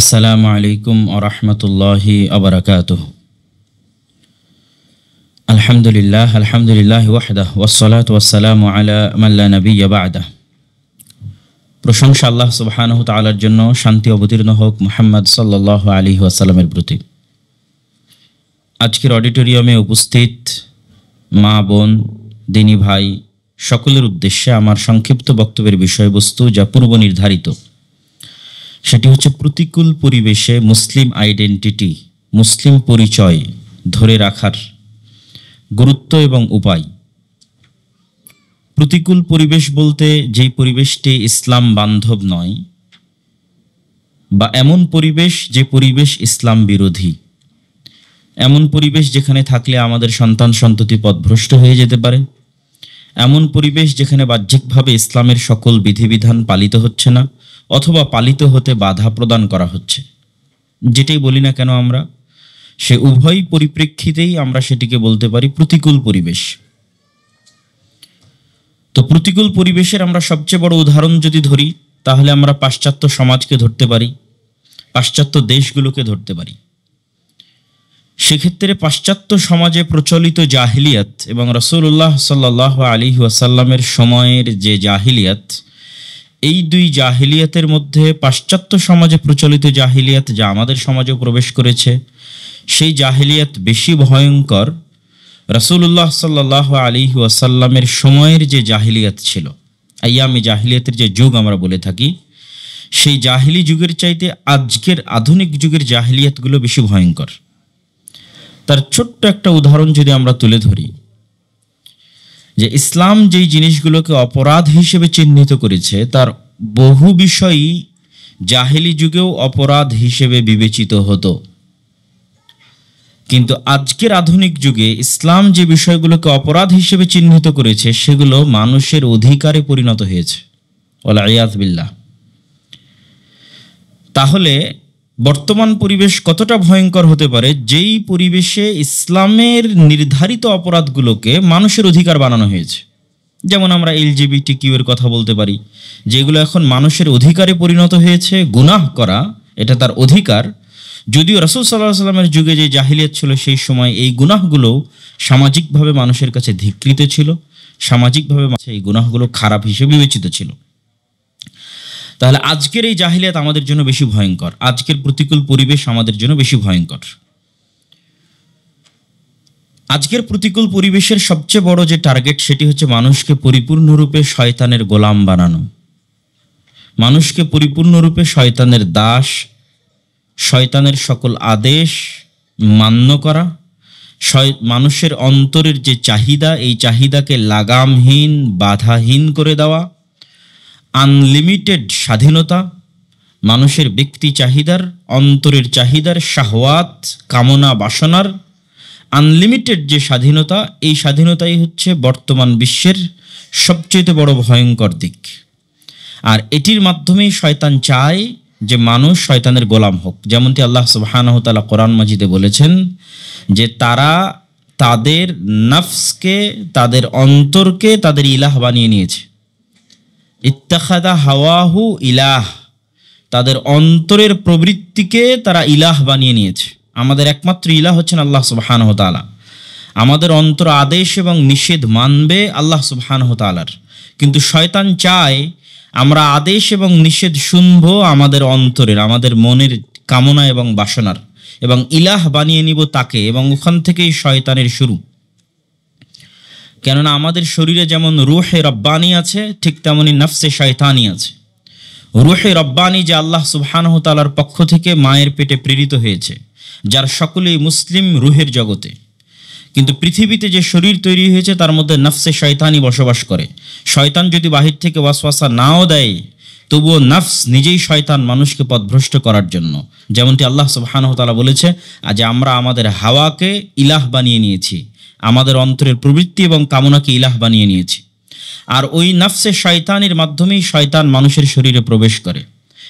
আসসালামু আলাইকুম ওয়া রাহমাতুল্লাহি ওয়া বারাকাতুহু। আলহামদুলিল্লাহ ওয়াহদাহু ওয়াসসালাতু ওয়াসসালামু আলা মান লা নাবিয়্যা বা'দাহু। প্রশংসা আল্লাহ সুবহানাহু ওয়া তাআলার জন্য, শান্তি অবতীর্ণ হোক মুহাম্মদ সাল্লাল্লাহু আলাইহি ওয়াসাল্লামের প্রতি। আজকের অডিটোরিয়ামে উপস্থিত মা, বোন, দিনী ভাই সকলের উদ্দেশ্যে আমার সংক্ষিপ্ত বক্তব্যের বিষয়বস্তু, যা পূর্ব নির্ধারিত, সেটি হচ্ছে প্রতিকূল পরিবেশে মুসলিম আইডেন্টিটি, মুসলিম পরিচয় ধরে রাখার গুরুত্ব এবং উপায়। প্রতিকূল পরিবেশ বলতে যেই পরিবেশটি ইসলাম বান্ধব নয়, বা এমন পরিবেশ যে পরিবেশ ইসলাম বিরোধী, এমন পরিবেশ যেখানে থাকলে আমাদের সন্তান সন্ততি পথভ্রষ্ট হয়ে যেতে পারে, এমন পরিবেশ যেখানে বাহ্যিকভাবে ইসলামের সকল বিধিবিধান পালিত হচ্ছে না অথবা পালিত হতে বাধা প্রদান করা হচ্ছে। যেটাই বলি না কেন আমরা, সে উভয় পরিপ্রেক্ষিতেই আমরা সেটিকে বলতে পারি প্রতিকূল পরিবেশ। তো প্রতিকূল পরিবেশের আমরা সবচেয়ে বড় উদাহরণ যদি ধরি, তাহলে আমরা পাশ্চাত্য সমাজকে ধরতে পারি, পাশ্চাত্য দেশগুলোকে ধরতে পারি। সেক্ষেত্রে পাশ্চাত্য সমাজে প্রচলিত জাহিলিয়াত এবং রাসূলুল্লাহ সাল্লাল্লাহু আলাইহি ওয়াসাল্লামের সময়ের যে জাহিলিয়াত, এই দুই জাহিলিয়াতের মধ্যে পাশ্চাত্য সমাজে প্রচলিত জাহিলিয়াত, যা আমাদের সমাজেও প্রবেশ করেছে, সেই জাহিলিয়াত বেশি ভয়ঙ্কর রাসূলুল্লাহ সাল্লাল্লাহু আলাইহি ওয়াসাল্লামের সময়ের যে জাহিলিয়াত ছিল। আইয়ামে জাহিলিয়াতের যে যুগ আমরা বলে থাকি, সেই জাহিলি যুগের চাইতে আজকের আধুনিক যুগের জাহিলিয়াতগুলো বেশি ভয়ঙ্কর। তার ছোট্ট একটা উদাহরণ যদি আমরা তুলে ধরি, যে ইসলাম যেই জিনিসগুলোকে অপরাধ হিসেবে চিহ্নিত করেছে, তার বহু বিষয়ই জাহেলি যুগেও অপরাধ হিসেবে বিবেচিত হতো। কিন্তু আজকের আধুনিক যুগে ইসলাম যে বিষয়গুলোকে অপরাধ হিসেবে চিহ্নিত করেছে, সেগুলো মানুষের অধিকারে পরিণত হয়েছে। ওয়াল ইয়াযু বিল্লাহ। তাহলে বর্তমান পরিবেশ কতটা ভয়ঙ্কর হতে পারে, যেই পরিবেশে ইসলামের নির্ধারিত অপরাধগুলোকে মানুষের অধিকার বানানো হয়েছে। যেমন আমরা LGBTQ এর কথা বলতে পারি, যেগুলো এখন মানুষের অধিকারে পরিণত হয়েছে। গুনাহ করা এটা তার অধিকার, যদিও রাসূল সাল্লাল্লাহু আলাইহি ওয়াসাল্লামের যুগে যে জাহিলিয়াত ছিল, সেই সময় এই গুনাহগুলো সামাজিকভাবে মানুষের কাছে ধিক্কৃত ছিল, সামাজিকভাবে এই গুনাহগুলো খারাপ হিসেবে বিবেচিত ছিল। তাহলে আজকের এই জাহিলিয়াত আমাদের জন্য বেশি ভয়ঙ্কর, আজকের প্রতিকূল পরিবেশ আমাদের জন্য বেশি ভয়ঙ্কর। আজকের প্রতিকূল পরিবেশের সবচেয়ে বড় যে টার্গেট, সেটি হচ্ছে মানুষকে পরিপূর্ণরূপে শয়তানের গোলাম বানানো, মানুষকে পরিপূর্ণরূপে শয়তানের দাস, শয়তানের সকল আদেশ মান্য করা, মানুষের অন্তরের যে চাহিদা, এই চাহিদাকে লাগামহীন, বাধাহীন করে দেওয়া, আনলিমিটেড স্বাধীনতা, মানুষের ব্যক্তি চাহিদার, অন্তরের চাহিদার, শাহওয়াত, কামনা বাসনার আনলিমিটেড যে স্বাধীনতা, এই স্বাধীনতাই হচ্ছে বর্তমান বিশ্বের সবচেয়ে বড় ভয়ঙ্কর দিক। আর এটির মাধ্যমেই শয়তান চায় যে মানুষ শয়তানের গোলাম হোক। যেমনটি আল্লাহ সুবহানাহু ওয়া তাআলা কোরআন মাজিদে বলেছেন, যে তারা তাদের নফসকে, তাদের অন্তরকে তাদের ইলাহ বানিয়ে নিয়েছে। ইত্তাখাযা হাওয়াহু ইলাহ, তাদের অন্তরের প্রবৃত্তিকে তারা ইলাহ বানিয়ে নিয়েছে। আমাদের একমাত্র ইলাহ হচ্ছেন আল্লাহ সুবহানাহু ওয়া তাআলা। আমাদের অন্তর আদেশ এবং নিষেধ মানবে আল্লাহ সুবহানাহু ওয়া তাআলার, কিন্তু শয়তান চায় আমরা আদেশ এবং নিষেধ শুনবো আমাদের অন্তরের, আমাদের মনের কামনা এবং বাসনার, এবং ইলাহ বানিয়ে নিব তাকে, এবং ওখান থেকেই শয়তানের শুরু। কেননা আমাদের শরীরে যেমন রূহে রব্বানি আছে, ঠিক তেমনি নফসে শয়তানি আছে। রূহে রব্বানি যে আল্লাহ সুবহানাহু ওয়া তাআলার পক্ষ থেকে মায়ের পেটে প্রেরিত হয়েছে, যার সকলেই মুসলিম রূহের জগতে। কিন্তু পৃথিবীতে যে শরীর তৈরি হয়েছে, তার মধ্যে নফসে শয়তানি বসবাস করে। শয়তান যদি বাহির থেকে ওয়াসওয়াসা নাও দেয়, তবুও নফস নিজেই শয়তান মানুষকে পথভ্রষ্ট করার জন্য। যেমনটি আল্লাহ সুবহানাহু ওয়া তাআলা বলেছে, আজ আমরা আমাদের হাওয়াকে ইলাহ বানিয়ে নিয়েছি, আমাদের অন্তরের প্রবৃত্তি এবং কামনাকে ইলাহ বানিয়ে নিয়েছি। আর ওই নফসে শয়তানের মাধ্যমেই শয়তান মানুষের শরীরে প্রবেশ করে,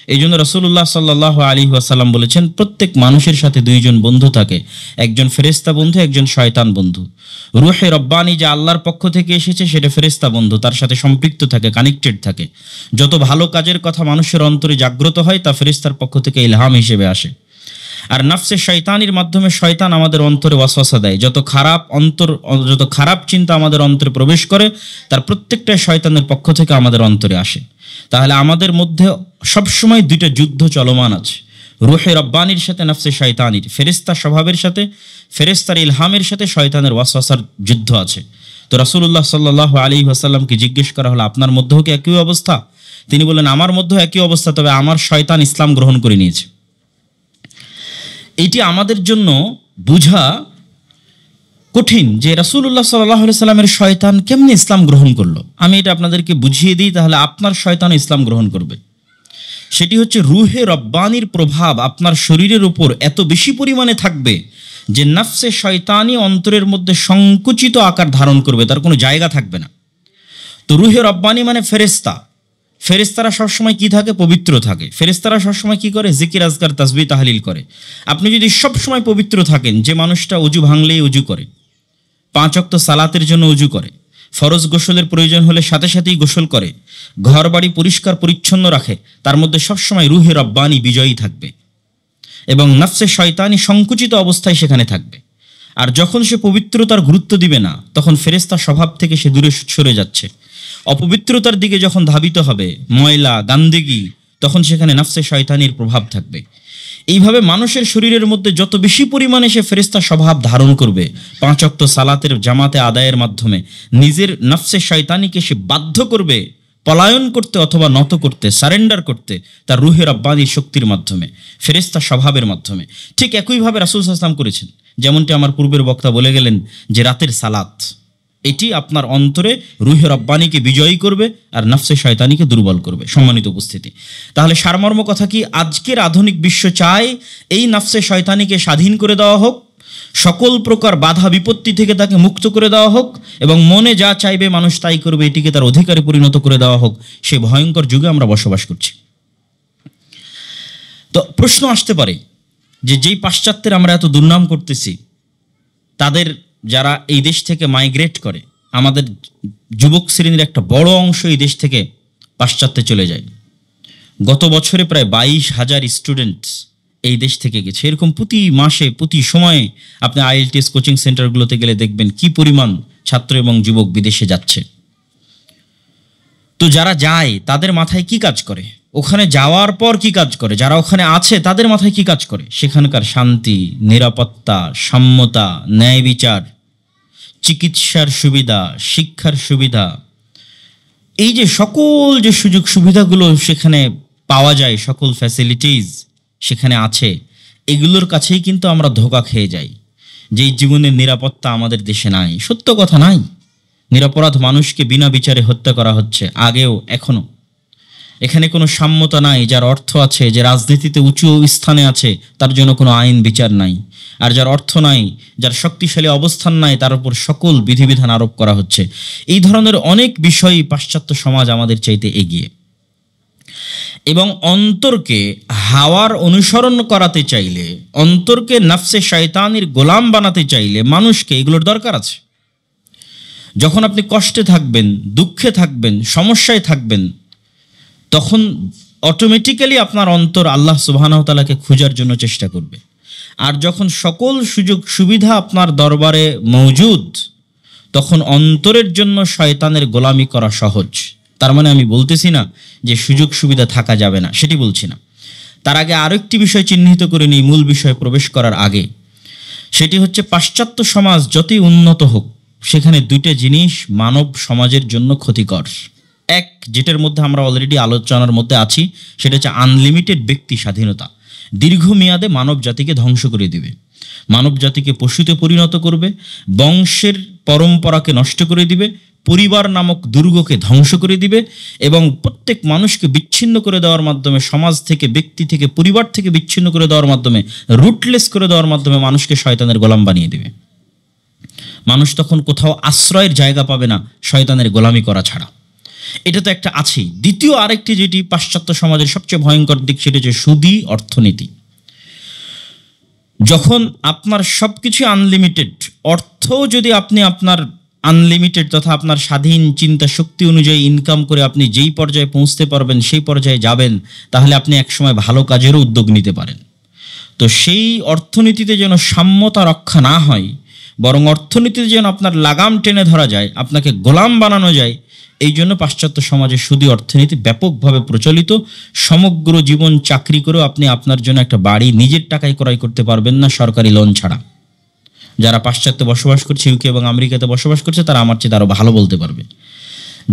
এই জন্য রাসূলুল্লাহ সাল্লাল্লাহু আলাইহি ওয়াসাল্লাম বলেছেন, প্রত্যেক মানুষের সাথে দুইজন বন্ধু থাকে, একজন ফেরেশতা বন্ধু, একজন শয়তান বন্ধু। রূহে রব্বানি যে আল্লাহর পক্ষ থেকে এসেছে সেটা ফেরেশতা বন্ধু, তার সাথে সম্পৃক্ত থাকে, কানেক্টেড থাকে। যত ভালো কাজের কথা মানুষের অন্তরে জাগ্রত হয় তা ফেরেশতার পক্ষ থেকে ইলহাম হিসেবে আসে। আর নফসে শয়তানির মাধ্যমে শয়তান আমাদের অন্তরে ওয়াসওয়াসা দেয়। যত খারাপ চিন্তা আমাদের অন্তরে প্রবেশ করে তার প্রত্যেকটাই শয়তানের পক্ষ থেকে আমাদের অন্তরে আসে। তাহলে আমাদের মধ্যে সবসময় দুইটা যুদ্ধ চলমান আছে, রূহে রব্বানির সাথে নফসে শয়তানির, ফেরেশতা স্বভাবের সাথে, ফেরেশতার ইলহামের সাথে শয়তানের ওয়াসওয়াসার যুদ্ধ আছে। তো রাসূলুল্লাহ সাল্লাল্লাহু আলাইহি ওয়াসাল্লামকে জিজ্ঞেস করা হলো, আপনার মধ্যেও কি একই অবস্থা? তিনি বললেন, আমার মধ্যেও একই অবস্থা, তবে আমার শয়তান ইসলাম গ্রহণ করে নিয়েছে। এটি আমাদের জন্য বুঝা কঠিন যে রাসূলুল্লাহ সাল্লাল্লাহু আলাইহি সাল্লামের শয়তান কেমনে ইসলাম গ্রহণ করলো। আমি এটা আপনাদেরকে বুঝিয়ে দিই, তাহলে আপনার শয়তান ইসলাম গ্রহণ করবে। সেটি হচ্ছে রূহে রব্বানির প্রভাব আপনার শরীরের উপর এত বেশি পরিমাণে থাকবে যে নফসে শয়তানি অন্তরের মধ্যে সংকুচিত আকার ধারণ করবে, তার কোনো জায়গা থাকবে না। তো রূহে রব্বানি মানে ফেরেশতা। ফেরেশতারা সবসময় কি থাকে? পবিত্র থাকে। ফেরেশতারা সবসময় কি করে? জিকির আজকার তাসবিহ তাহলিল করে। আপনি যদি সবসময় পবিত্র থাকেন, যে মানুষটা অজু ভাঙলেই অজু করে, 5 ওয়াক্ত সালাতের জন্য অজু করে, ফরজ গোসলের প্রয়োজন হলে সাথে সাথেই গোসল করে, ঘর বাড়ি পরিষ্কার পরিচ্ছন্ন রাখে, তার মধ্যে সবসময় রূহে রব্বানি বিজয়ী থাকবে এবং নফসে শয়তানি সংকুচিত অবস্থায় সেখানে থাকবে। আর যখন সে পবিত্রতার গুরুত্ব দিবে না, তখন ফেরেশতা স্বভাব থেকে সে দূরে সরে যাচ্ছে। অপবিত্রতার দিকে যখন ধাবিত হবে, ময়লা গান্দেগি, তখন সেখানে নফসে শয়তানির প্রভাব থাকবে। এইভাবে মানুষের শরীরের মধ্যে যত বেশি পরিমাণে সে ফেরেশতা স্বভাব ধারণ করবে, 5 ওয়াক্ত সালাতের জামাতে আদায়ের মাধ্যমে নিজের নফসে শয়তানিকে সে বাধ্য করবে পলায়ন করতে অথবা নত করতে, সারেন্ডার করতে, তার রূহে রব্বানির শক্তির মাধ্যমে, ফেরেশতা স্বভাবের মাধ্যমে। ঠিক একইভাবে রাসূল সাল্লাল্লাহু আলাইহি ওয়াসাল্লাম করেছেন। যেমনটি আমার পূর্বের বক্তা বলে গেলেন যে রাতের সালাত, এটি আপনার অন্তরে রূহে রব্বানিকে বিজয়ী করবে আর নফসে শয়তানিকে দুর্বল করবে। সম্মানিত উপস্থিতি, তাহলে সারমর্ম কথা কি? আজকের আধুনিক বিশ্ব চায় এই নফসে শয়তানিকে স্বাধীন করে দেওয়া হোক, সকল প্রকার বাধা বিপত্তি থেকে তাকে মুক্ত করে দেওয়া হোক এবং মনে যা চাইবে মানুষ তাই করবে, এটিকে তার অধিকারে পরিণত করে দেওয়া হোক। সেই ভয়ঙ্কর যুগে আমরা বসবাস করছি। তো প্রশ্ন আসতে পারে যে যেই পাশ্চাত্যের আমরা এত দুর্নাম করতেছি, তাদের যারা এই দেশ থেকে মাইগ্রেট করে, আমাদের যুবক শ্রেণীর একটা বড় অংশ এই দেশ থেকে পাশ্চাত্যে চলে যায়। গত বছরে প্রায় 22,000 স্টুডেন্টস এই দেশ থেকে গেছে। এরকম প্রতি মাসে প্রতি সময়ে আপনি IELTS কোচিং সেন্টারগুলোতে গেলে দেখবেন কি পরিমাণ ছাত্র এবং যুবক বিদেশে যাচ্ছে। তো যারা যায় তাদের মাথায় কি কাজ করে, ওখানে যাওয়ার পর কি কাজ করে, যারা ওখানে আছে তাদের মাথায় কি কাজ করে? সেখানকার শান্তি, নিরাপত্তা, সাম্যতা, ন্যায় বিচার, চিকিৎসার সুবিধা, শিক্ষার সুবিধা, এই যে সকল যে সুযোগ সুবিধাগুলো সেখানে পাওয়া যায়, সকল ফ্যাসিলিটিস সেখানে আছে, এগুলোর কাছেই কিন্তু আমরা ধোঁকা খেয়ে যাই। যেই জীবনের নিরাপত্তা আমাদের দেশে নাই। সত্য কথা, নাই। নিরপরাধ মানুষকে বিনা বিচারে হত্যা করা হচ্ছে, আগেও এখনো। এখানে কোনো সাম্যতা নাই। যার অর্থ আছে, যে রাজনীতিতে উঁচু স্থানে আছে, তার জন্য কোনো আইন বিচার নাই। আর যার অর্থ নাই, যার শক্তিশালী অবস্থান নাই, তার উপর সকল বিধিবিধান আরোপ করা হচ্ছে। এই ধরনের অনেক বিষয়ই পাশ্চাত্য সমাজ আমাদের চাইতে এগিয়ে। এবং অন্তরকে হাওয়ার অনুসরণ করাতে চাইলে, অন্তরকে নফসে শয়তানির গোলাম বানাতে চাইলে মানুষকে এগুলোর দরকার আছে। যখন আপনি কষ্টে থাকবেন, দুঃখে থাকবেন, সমস্যায় থাকবেন, তখন অটোমেটিক্যালি আপনার অন্তর আল্লাহ সুবহানাহু ওয়া তাআলাকে খোঁজার জন্য চেষ্টা করবে। আর যখন সকল সুযোগ সুবিধা আপনার দরবারে মওজুদ, তখন অন্তরের জন্য শয়তানের গোলামি করা সহজ। তার মানে আমি বলতেছি না যে সুযোগ সুবিধা থাকা যাবে না, সেটি বলছি না। তার আগে আরেকটি বিষয় চিহ্নিত করে নিই মূল বিষয়ে প্রবেশ করার আগে। সেটি হচ্ছে পাশ্চাত্য সমাজ যতই উন্নত হোক, সেখানে দুইটা জিনিস মানব সমাজের জন্য ক্ষতিকর। এক, যেটার মধ্যে আমরা অলরেডি আলোচনার মধ্যে আছি, সেটা হচ্ছে আনলিমিটেড ব্যক্তি স্বাধীনতা। দীর্ঘমেয়াদে মানব জাতিকে ধ্বংস করে দিবে, মানব জাতিকে পশুতে পরিণত করবে, বংশের পরম্পরাকে নষ্ট করে দিবে, পরিবার নামক দুর্গকে ধ্বংস করে দিবে এবং প্রত্যেক মানুষকে বিচ্ছিন্ন করে দেওয়ার মাধ্যমে, সমাজ থেকে, ব্যক্তি থেকে, পরিবার থেকে বিচ্ছিন্ন করে দেওয়ার মাধ্যমে, রুটলেস করে দেওয়ার মাধ্যমে মানুষকে শয়তানের গোলাম বানিয়ে দিবে। মানুষ তখন কোথাও আশ্রয়ের জায়গা পাবে না শয়তানের গোলামি করা ছাড়া। এটা তো একটা আছেই। দ্বিতীয় আরেকটি যেটি পাশ্চাত্য সমাজের সবচেয়ে ভয়ঙ্কর দিক, সেটা হচ্ছে সুদী অর্থনীতি। যখন আপনার সব কিছু আনলিমিটেড, অর্থ যদি আপনি আপনার আনলিমিটেড তথা আপনার স্বাধীন চিন্তা শক্তি অনুযায়ী ইনকাম করে আপনি যেই পর্যায়ে পৌঁছতে পারবেন সেই পর্যায়ে যাবেন, তাহলে আপনি একসময় ভালো কাজেরও উদ্যোগ নিতে পারেন। তো সেই অর্থনীতিতে যেন সাম্যতা রক্ষা না হয়, বরং অর্থনীতিতে যেন আপনার লাগাম টেনে ধরা যায়, আপনাকে গোলাম বানানো যায়, এই জন্য পাশ্চাত্য সমাজে সুদী অর্থনীতি ব্যাপকভাবে প্রচলিত। সমগ্র জীবন চাকরি করেও আপনি আপনার জন্য একটা বাড়ি নিজের টাকায় ক্রয় করতে পারবেন না সরকারি লোন ছাড়া। যারা পাশ্চাত্যে বসবাস করছে, ইউকে এবং আমেরিকাতে বসবাস করছে, তারা আমার চেয়ে আরও ভালো বলতে পারবে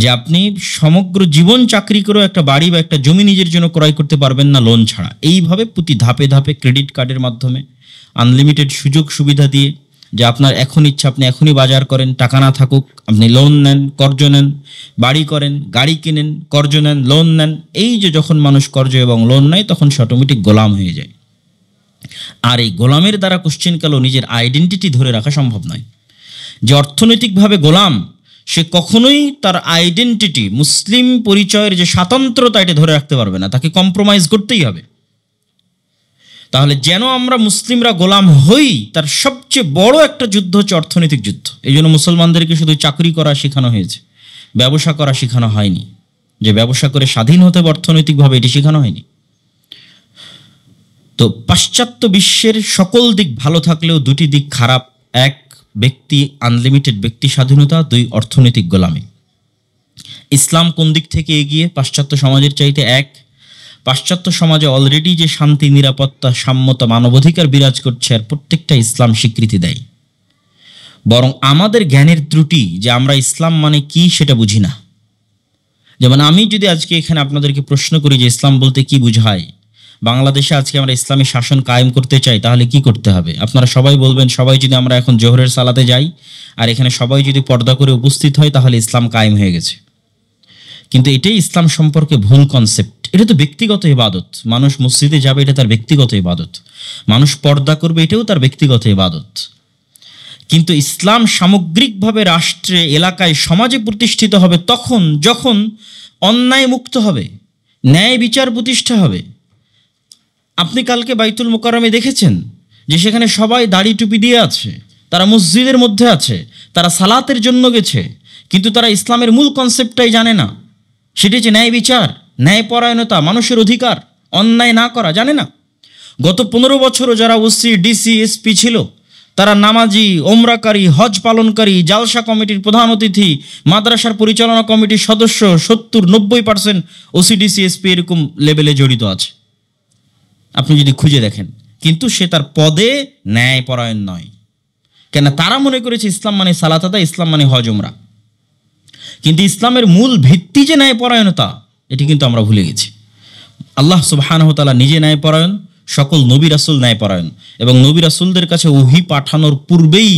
যে আপনি সমগ্র জীবন চাকরি করেও একটা বাড়ি বা একটা জমি নিজের জন্য ক্রয় করতে পারবেন না লোন ছাড়া। এইভাবে প্রতি ধাপে ধাপে ক্রেডিট কার্ডের মাধ্যমে আনলিমিটেড সুযোগ সুবিধা দিয়ে, যে আপনার এখন ইচ্ছা আপনি এখনই বাজার করেন, টাকা না থাকুক, আপনি লোন নেন, কর্জ নেন, বাড়ি করেন, গাড়ি কিনেন, কর্জ নেন, লোন নেন। এই যে যখন মানুষ কর্জ এবং লোন নেয়, তখন সে অটোমেটিক গোলাম হয়ে যায়। আর এই গোলামের দ্বারা কোশ্চেনকালেও নিজের আইডেন্টিটি ধরে রাখা সম্ভব নয়। যে অর্থনৈতিকভাবে গোলাম, সে কখনোই তার আইডেন্টিটি, মুসলিম পরিচয়ের যে স্বাতন্ত্রতা, এটা ধরে রাখতে পারবে না, তাকে কম্প্রোমাইজ করতেই হবে। তাহলে যেন আমরা মুসলিমরা গোলাম হই, তার সবচেয়ে বড় একটা যুদ্ধ হচ্ছে অর্থনৈতিক যুদ্ধ। এই জন্য মুসলমানদেরকে শুধু চাকরি করা শেখানো হয়েছে, ব্যবসা করা শেখানো হয়নি। যে ব্যবসা করে স্বাধীন হতে হবে অর্থনৈতিকভাবে, এটি শেখানো হয়নি। তো পাশ্চাত্য বিশ্বের সকল দিক ভালো থাকলেও দুটি দিক খারাপ। এক, ব্যক্তি আনলিমিটেড ব্যক্তি স্বাধীনতা, দুই, অর্থনৈতিক গোলামি। ইসলাম কোন দিক থেকে এগিয়ে পাশ্চাত্য সমাজের চাইতে? এক, পাশ্চাত্য সমাজে অলরেডি যে শান্তি, নিরাপত্তা, সাম্যতা, মানবাধিকার বিরাজ করছে, আর প্রত্যেকটা ইসলাম স্বীকৃতি দেয়। বরং আমাদের জ্ঞানের ত্রুটি যে আমরা ইসলাম মানে কি সেটা বুঝি না। যেমন আমি যদি আজকে এখানে আপনাদেরকে প্রশ্ন করি যে ইসলাম বলতে কি বুঝায়, বাংলাদেশে আজকে আমরা ইসলামী শাসন কায়েম করতে চাই, তাহলে কি করতে হবে? আপনারা সবাই বলবেন, সবাই যদি আমরা এখন জোহরের সালাতে যাই আর এখানে সবাই যদি পর্দা করে উপস্থিত হয়, তাহলে ইসলাম কায়েম হয়ে গেছে। কিন্তু এটাই ইসলাম সম্পর্কে ভুল কনসেপ্ট। এটা তো ব্যক্তিগত ইবাদত। মানুষ মসজিদে যাবে, এটা তার ব্যক্তিগত ইবাদত। মানুষ পর্দা করবে, এটাও তার ব্যক্তিগত ইবাদত। কিন্তু ইসলাম সামগ্রিকভাবে রাষ্ট্রে, এলাকায়, সমাজে প্রতিষ্ঠিত হবে তখন যখন অন্যায় মুক্ত হবে, ন্যায় বিচার প্রতিষ্ঠা হবে। আপনি কালকে বাইতুল মোকাররমে দেখেছেন যে সেখানে সবাই দাড়ি টুপি দিয়ে আছে, তারা মসজিদের মধ্যে আছে, তারা সালাতের জন্য গেছে, কিন্তু তারা ইসলামের মূল কনসেপ্টটাই জানে না। সেটি হচ্ছে ন্যায় বিচার, ন্যায়পরায়ণতা, মানুষের অধিকার, অন্যায় না করা, জানে না। গত 15 বছরও যারা ওসি, ডিসি, এসপি ছিল, তারা নামাজি, ওমরাকারী, হজ পালনকারী, জালসা কমিটির প্রধান অতিথি, মাদ্রাসার পরিচালনা কমিটির সদস্য, 70-90% ওসি, ডিসি, এসপি এরকম লেভেলে জড়িত আছে, আপনি যদি খুঁজে দেখেন। কিন্তু সে তার পদে ন্যায়পরায়ণ নয়। কেন? তারা মনে করেছে ইসলাম মানে সালাত আদায়, ইসলাম মানে হজ উমরা। কিন্তু ইসলামের মূল ভিত্তি যে ন্যায়পরায়ণতা, এটি কিন্তু আমরা ভুলে গেছি। আল্লাহ সুবহানাহু ওয়া তাআলা নিজে ন্যায়পরায়ণ, সকল নবী রাসূল ন্যায়পরায়ণ, এবং নবী রাসূলদের কাছে ওহী পাঠানোর পূর্বেই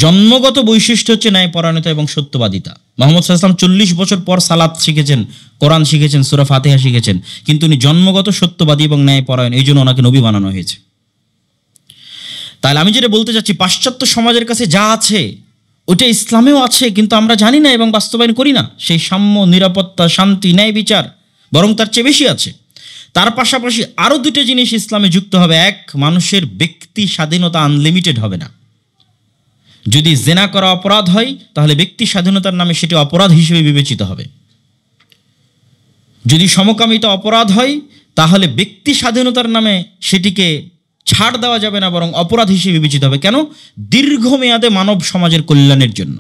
জন্মগত বৈশিষ্ট্য হচ্ছে ন্যায়পরায়ণতা এবং সত্যবাদিতা। মুহাম্মদ সাল্লাল্লাহু আলাইহি ওয়াসাল্লাম 40 বছর পর সালাত শিখেছেন, কোরআন শিখেছেন, সূরা ফাতিহা শিখেছেন, কিন্তু উনি জন্মগত সত্যবাদী এবং ন্যায়পরায়ণ, এই জন্য ওনাকে নবী বানানো হয়েছে। তাহলে আমি যেটা বলতে চাচ্ছি, পাশ্চাত্য সমাজের কাছে যা আছে ওটা ইসলামেও আছে, কিন্তু আমরা জানি না এবং বাস্তবায়ন করি না। সেই সাম্য, নিরাপত্তা, শান্তি, ন্যায় বিচার, বরং তার চেয়ে বেশি আছে। তার পাশাপাশি আরও দুটো জিনিস ইসলামে যুক্ত হবে। এক, মানুষের ব্যক্তি স্বাধীনতা আনলিমিটেড হবে না। যদি জেনা করা অপরাধ হয়, তাহলে ব্যক্তি স্বাধীনতার নামে সেটি অপরাধ হিসেবে বিবেচিত হবে। যদি সমকামিতা অপরাধ হয়, তাহলে ব্যক্তি স্বাধীনতার নামে সেটিকে ছাড় দেওয়া যাবে না, বরং অপরাধ হিসেবে বিবেচিত হবে। কেন? দীর্ঘমেয়াদে মানব সমাজের কল্যাণের জন্য,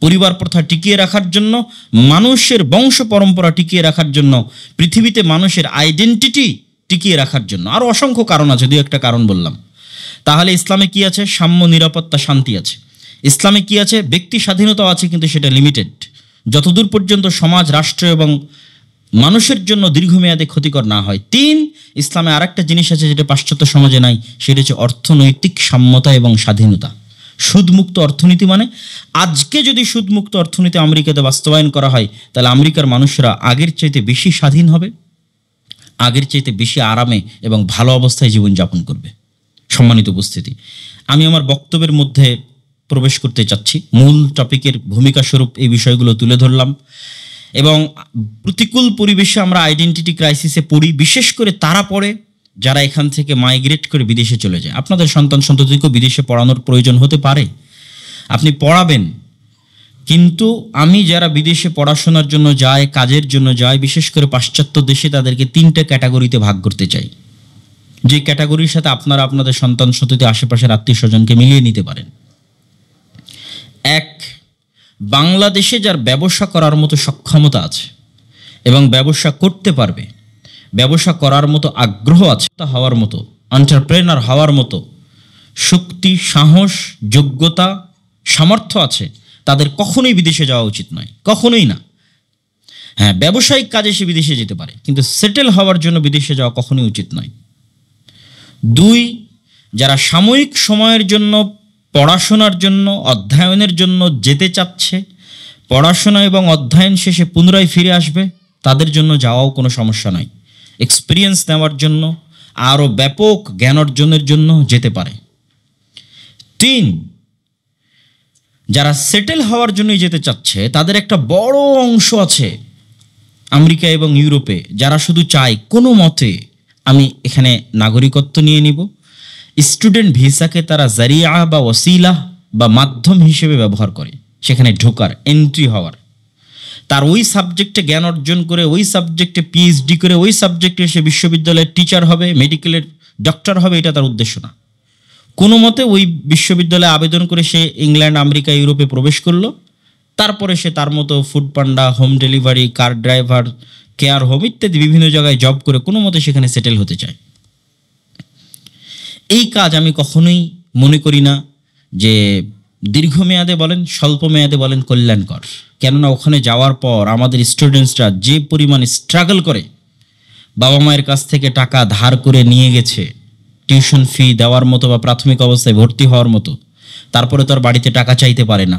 পরিবার প্রথা টিকিয়ে রাখার জন্য, মানুষের বংশ পরম্পরা টিকিয়ে রাখার জন্য, পৃথিবীতে মানুষের আইডেন্টিটি টিকিয়ে রাখার জন্য। আরও অসংখ্য কারণ আছে, দুই একটা কারণ বললাম। তাহলে ইসলামে কি আছে? সাম্য, নিরাপত্তা, শান্তি আছে। ইসলামে কি আছে? ব্যক্তি স্বাধীনতাও আছে, কিন্তু সেটা লিমিটেড, যতদূর পর্যন্ত সমাজ, রাষ্ট্র এবং মানুষের জন্য দীর্ঘমেয়াদে ক্ষতিকর না হয়। 3, ইসলামে আরেকটা জিনিস আছে যেটা পাশ্চাত্য সমাজে নাই, সেটা হচ্ছে অর্থনৈতিক সাম্যতা এবং স্বাধীনতা। সুদমুক্ত অর্থনীতি মানে, আজকে যদি সুদমুক্ত অর্থনীতি আমেরিকাতে বাস্তবায়ন করা হয়, তাহলে আমেরিকার মানুষরা আগের চাইতে বেশি স্বাধীন হবে, আগের চাইতে বেশি আরামে এবং ভালো অবস্থায় জীবনযাপন করবে। সম্মানিত উপস্থিতি, আমি আমার বক্তব্যের মধ্যে প্রবেশ করতে চাচ্ছি। মূল টপিকের ভূমিকা স্বরূপ এই বিষয়গুলো তুলে ধরলাম। এবং প্রতিকূল পরিবেশে আমরা আইডেন্টিটি ক্রাইসিসে পড়ি, বিশেষ করে তারা পড়ে যারা এখান থেকে মাইগ্রেট করে বিদেশে চলে যায়। আপনাদের সন্তান সন্ততিকেও বিদেশে পড়ানোর প্রয়োজন হতে পারে, আপনি পড়াবেন, কিন্তু আমি যারা বিদেশে পড়াশোনার জন্য যায়, কাজের জন্য যায়, বিশেষ করে পাশ্চাত্য দেশে, তাদেরকে 3টে ক্যাটাগরিতে ভাগ করতে চাই, যে ক্যাটাগরির সাথে আপনারা আপনাদের সন্তান সন্ততি আশেপাশের আত্মীয় স্বজনকে মিলিয়ে নিতে পারেন। 1, বাংলাদেশে যার ব্যবসা করার মতো সক্ষমতা আছে এবং ব্যবসা করতে পারবে, ব্যবসা করার মতো আগ্রহ আছে, হওয়ার মতো, এন্টারপ্রেনার হওয়ার মতো শক্তি, সাহস, যোগ্যতা, সামর্থ্য আছে, তাদের কখনোই বিদেশে যাওয়া উচিত নয়, কখনোই না। হ্যাঁ, ব্যবসায়িক কাজে সে বিদেশে যেতে পারে, কিন্তু সেটেল হওয়ার জন্য বিদেশে যাওয়া কখনোই উচিত নয়। 2, যারা সাময়িক সময়ের জন্য, পড়াশোনার জন্য, অধ্যয়নের জন্য যেতে চাচ্ছে, পড়াশোনা এবং অধ্যয়ন শেষে পুনরায় ফিরে আসবে, তাদের জন্য যাওয়াও কোনো সমস্যা নয়। এক্সপিরিয়েন্স নেওয়ার জন্য, আরও ব্যাপক জ্ঞান অর্জনের জন্য যেতে পারে। 3, যারা সেটেল হওয়ার জন্যই যেতে চাচ্ছে, তাদের একটা বড় অংশ আছে আমেরিকা এবং ইউরোপে, যারা শুধু চায় কোনো মতে আমি এখানে নাগরিকত্ব নিয়ে নিব। স্টুডেন্ট ভিসাকে তারা জারিয়া বা ওসিলা বা মাধ্যম হিসেবে ব্যবহার করে সেখানে ঢোকার, এন্ট্রি হওয়ার। তার ওই সাবজেক্টে জ্ঞান অর্জন করে, ওই সাবজেক্টে পিএইচডি করে, ওই সাবজেক্টে সে বিশ্ববিদ্যালয়ের টিচার হবে, মেডিকেলের ডক্টর হবে, এটা তার উদ্দেশ্য না। কোনো মতে ওই বিশ্ববিদ্যালয়ে আবেদন করে সে ইংল্যান্ড, আমেরিকা, ইউরোপে প্রবেশ করলো, তারপরে সে তার মতো Foodpanda, home delivery, car driver, care home ইত্যাদি বিভিন্ন জায়গায় জব করে কোনো মতে সেখানে সেটেল হতে চায়। এই কাজ আমি কখনোই মনে করি না যে দীর্ঘমেয়াদে বলেন, স্বল্প মেয়াদে বলেন, কল্যাণকর। কেননা ওখানে যাওয়ার পর আমাদের স্টুডেন্টসরা যে পরিমাণ স্ট্রাগল করে, বাবা মায়ের কাছ থেকে টাকা ধার করে নিয়ে গেছে টিউশন ফি দেওয়ার মতো বা প্রাথমিক অবস্থায় ভর্তি হওয়ার মতো, তারপরে তার বাড়িতে টাকা চাইতে পারে না,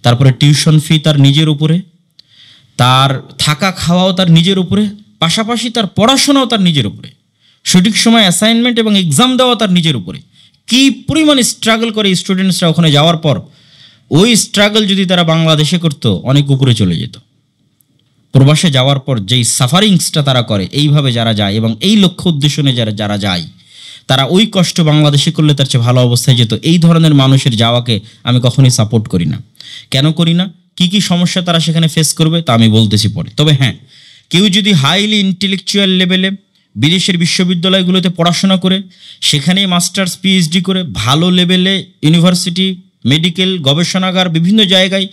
তারপরে টিউশন ফি তার নিজের উপরে, তার থাকা খাওয়াও তার নিজের উপরে, পাশাপাশি তার পড়াশোনাও তার নিজের উপরে, সঠিক সময় অ্যাসাইনমেন্ট এবং এক্সাম দেওয়া তার নিজের উপরে। কী পরিমাণ স্ট্রাগল করে স্টুডেন্টসরা ওখানে যাওয়ার পর, ওই স্ট্রাগল যদি তারা বাংলাদেশে করতো অনেক উপরে চলে যেত। প্রবাসে যাওয়ার পর যেই সাফারিংসটা তারা করে, এইভাবে যারা যায় এবং এই লক্ষ্য উদ্দেশ্য নিয়ে যারা যায়, তারা ওই কষ্ট বাংলাদেশে করলে তার চেয়ে ভালো অবস্থায় যেত। এই ধরনের মানুষের যাওয়াকে আমি কখনোই সাপোর্ট করি না। কেন করি না? কি সমস্যা তারা সেখানে ফেস করবে তা আমি বলতেছি পরে। তবে হ্যাঁ, কেউ যদি হাইলি ইন্টেলেকচুয়াল লেভেলে বিদেশের বিশ্ববিদ্যালয়গুলোতে পড়াশোনা করে, সেখানেই মাস্টার্স পিএইচডি করে, ভালো লেভেলে ইউনিভার্সিটি, মেডিকেল, গবেষণাগার, বিভিন্ন জায়গায়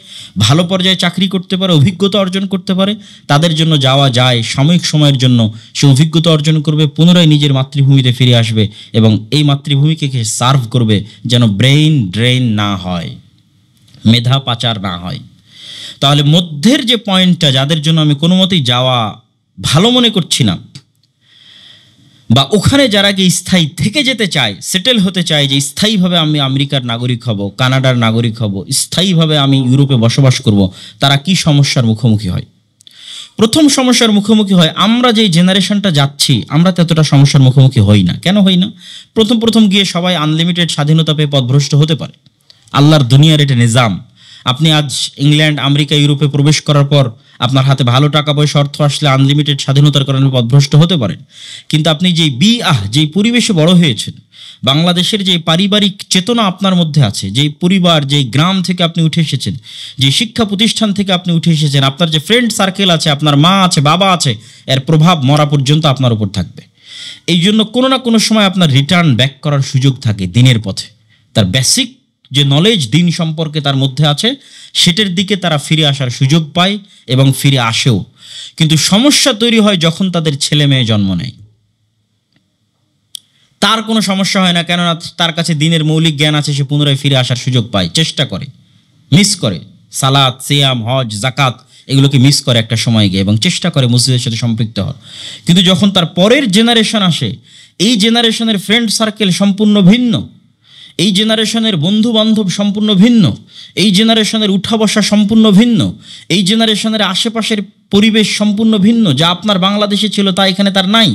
ভালো পর্যায়ে চাকরি করতে পারে, অভিজ্ঞতা অর্জন করতে পারে, তাদের জন্য যাওয়া যায়। সাময়িক সময়ের জন্য সে অভিজ্ঞতা অর্জন করবে, পুনরায় নিজের মাতৃভূমিতে ফিরে আসবে এবং এই মাতৃভূমিকে সার্ভ করবে, যেন ব্রেইন ড্রেন না হয়, মেধা পাচার না হয়। তাহলে মধ্যের যে পয়েন্টটা, যাদের জন্য আমি কোনো মতেই যাওয়া ভালো মনে করছি না, বা ওখানে যারা কি স্থায়ী থেকে যেতে চায়, সেটেল হতে চায়, যে স্থায়ীভাবে আমি আমেরিকার নাগরিক হব, কানাডার নাগরিক হব, স্থায়ীভাবে আমি ইউরোপে বসবাস করব, তারা কি সমস্যার মুখোমুখি হয়? প্রথম সমস্যার মুখোমুখি হয়, আমরা যেই জেনারেশনটা যাচ্ছি, আমরা ততটা সমস্যার মুখোমুখি হই না। কেন হই না? প্রথম গিয়ে সবাই আনলিমিটেড স্বাধীনতা পেয়ে পথভ্রষ্ট হতে পারে। আল্লাহর দুনিয়ার এটা নিজাম। আপনি আজ ইংল্যান্ড, আমেরিকা, ইউরোপে প্রবেশ করার পর আপনার হাতে ভালো টাকা পয়সা, অর্থ আসলে আনলিমিটেড স্বাধীনতার কারণে পথভ্রষ্ট হতে পারেন। কিন্তু আপনি যেই পরিবেশে বড় হয়েছেন, বাংলাদেশের যে পারিবারিক চেতনা আপনার মধ্যে আছে, যেই পরিবার, যেই গ্রাম থেকে আপনি উঠে এসেছেন, যে শিক্ষা প্রতিষ্ঠান থেকে আপনি উঠে এসেছেন, আপনার যে ফ্রেন্ড সার্কেল আছে, আপনার মা আছে, বাবা আছে, এর প্রভাব মরা পর্যন্ত আপনার উপর থাকবে। এই জন্য কোনো না কোনো সময় আপনার রিটার্ন ব্যাক করার সুযোগ থাকে দিনের পথে। তার বেসিক যে নলেজ দিন সম্পর্কে তার মধ্যে আছে, সেটার দিকে তারা ফিরে আসার সুযোগ পায় এবং ফিরে আসেও। কিন্তু সমস্যা তৈরি হয় যখন তাদের ছেলে মেয়ে জন্ম নেয়। তার কোনো সমস্যা হয় না, কেননা তার কাছে দিনের মৌলিক জ্ঞান আছে, সে পুনরায় ফিরে আসার সুযোগ পায়, চেষ্টা করে, মিস করে সালাত, সিয়াম, হজ, জাকাত, এগুলোকে মিস করে একটা সময় গিয়ে, এবং চেষ্টা করে মসজিদের সাথে সম্পৃক্ত হওয়ার। কিন্তু যখন তার পরের জেনারেশন আসে, এই জেনারেশনের ফ্রেন্ড সার্কেল সম্পূর্ণ ভিন্ন, এই জেনারেশনের বন্ধু বান্ধব সম্পূর্ণ ভিন্ন, এই জেনারেশনের উঠা বসা সম্পূর্ণ ভিন্ন, এই জেনারেশনের আশেপাশের পরিবেশ সম্পূর্ণ ভিন্ন। যা আপনার বাংলাদেশে ছিল তা এখানে তার নাই।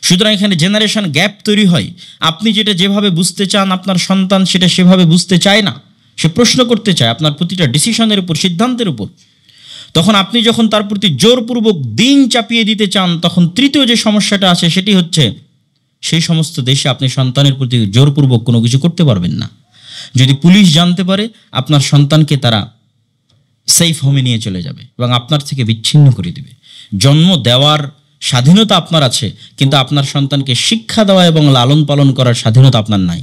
সুতরাং এখানে জেনারেশন গ্যাপ তৈরি হয়। আপনি যেটা যেভাবে বুঝতে চান, আপনার সন্তান সেটা সেভাবে বুঝতে চায় না, সে প্রশ্ন করতে চায় আপনার প্রতিটা ডিসিশনের উপর, সিদ্ধান্তের উপর। তখন আপনি যখন তার প্রতি জোরপূর্বক দিন চাপিয়ে দিতে চান, তখন তৃতীয় যে সমস্যাটা আছে সেটি হচ্ছে সেই সমস্ত দেশে আপনি সন্তানের প্রতি জোরপূর্বক কোনো কিছু করতে পারবেন না। যদি পুলিশ জানতে পারে, আপনার সন্তানকে তারা সেফ হোমে নিয়ে চলে যাবে এবং আপনার থেকে বিচ্ছিন্ন করে দিবে। জন্ম দেওয়ার স্বাধীনতা আপনার আছে, কিন্তু আপনার সন্তানকে শিক্ষা দেওয়া এবং লালন পালন করার স্বাধীনতা আপনার নাই।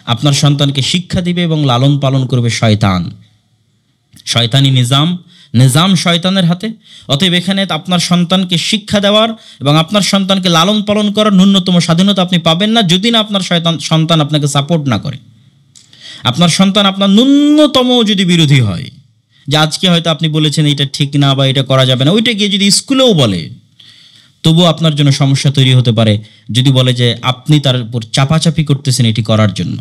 আপনার সন্তানকে শিক্ষা দিবে এবং লালন পালন করবে শয়তান। শয়তানি নিজাম শয়তানের হাতে। অতএব এখানে আপনার সন্তানকে শিক্ষা দেওয়ার এবং আপনার সন্তানকে লালন পালন করার ন্যূনতম স্বাধীনতা আপনি পাবেন না, যদি না আপনার সন্তান আপনাকে সাপোর্ট না করে। আপনার সন্তান আপনার ন্যূনতম যদি বিরোধী হয়, যে আজকে হয়তো আপনি বলেছেন এটা ঠিক না বা এটা করা যাবে না, ওইটা গিয়ে যদি স্কুলেও বলে, তবুও আপনার জন্য সমস্যা তৈরি হতে পারে। যদি বলে যে আপনি তার উপর চাপাচাপি করতেছেন এটি করার জন্য।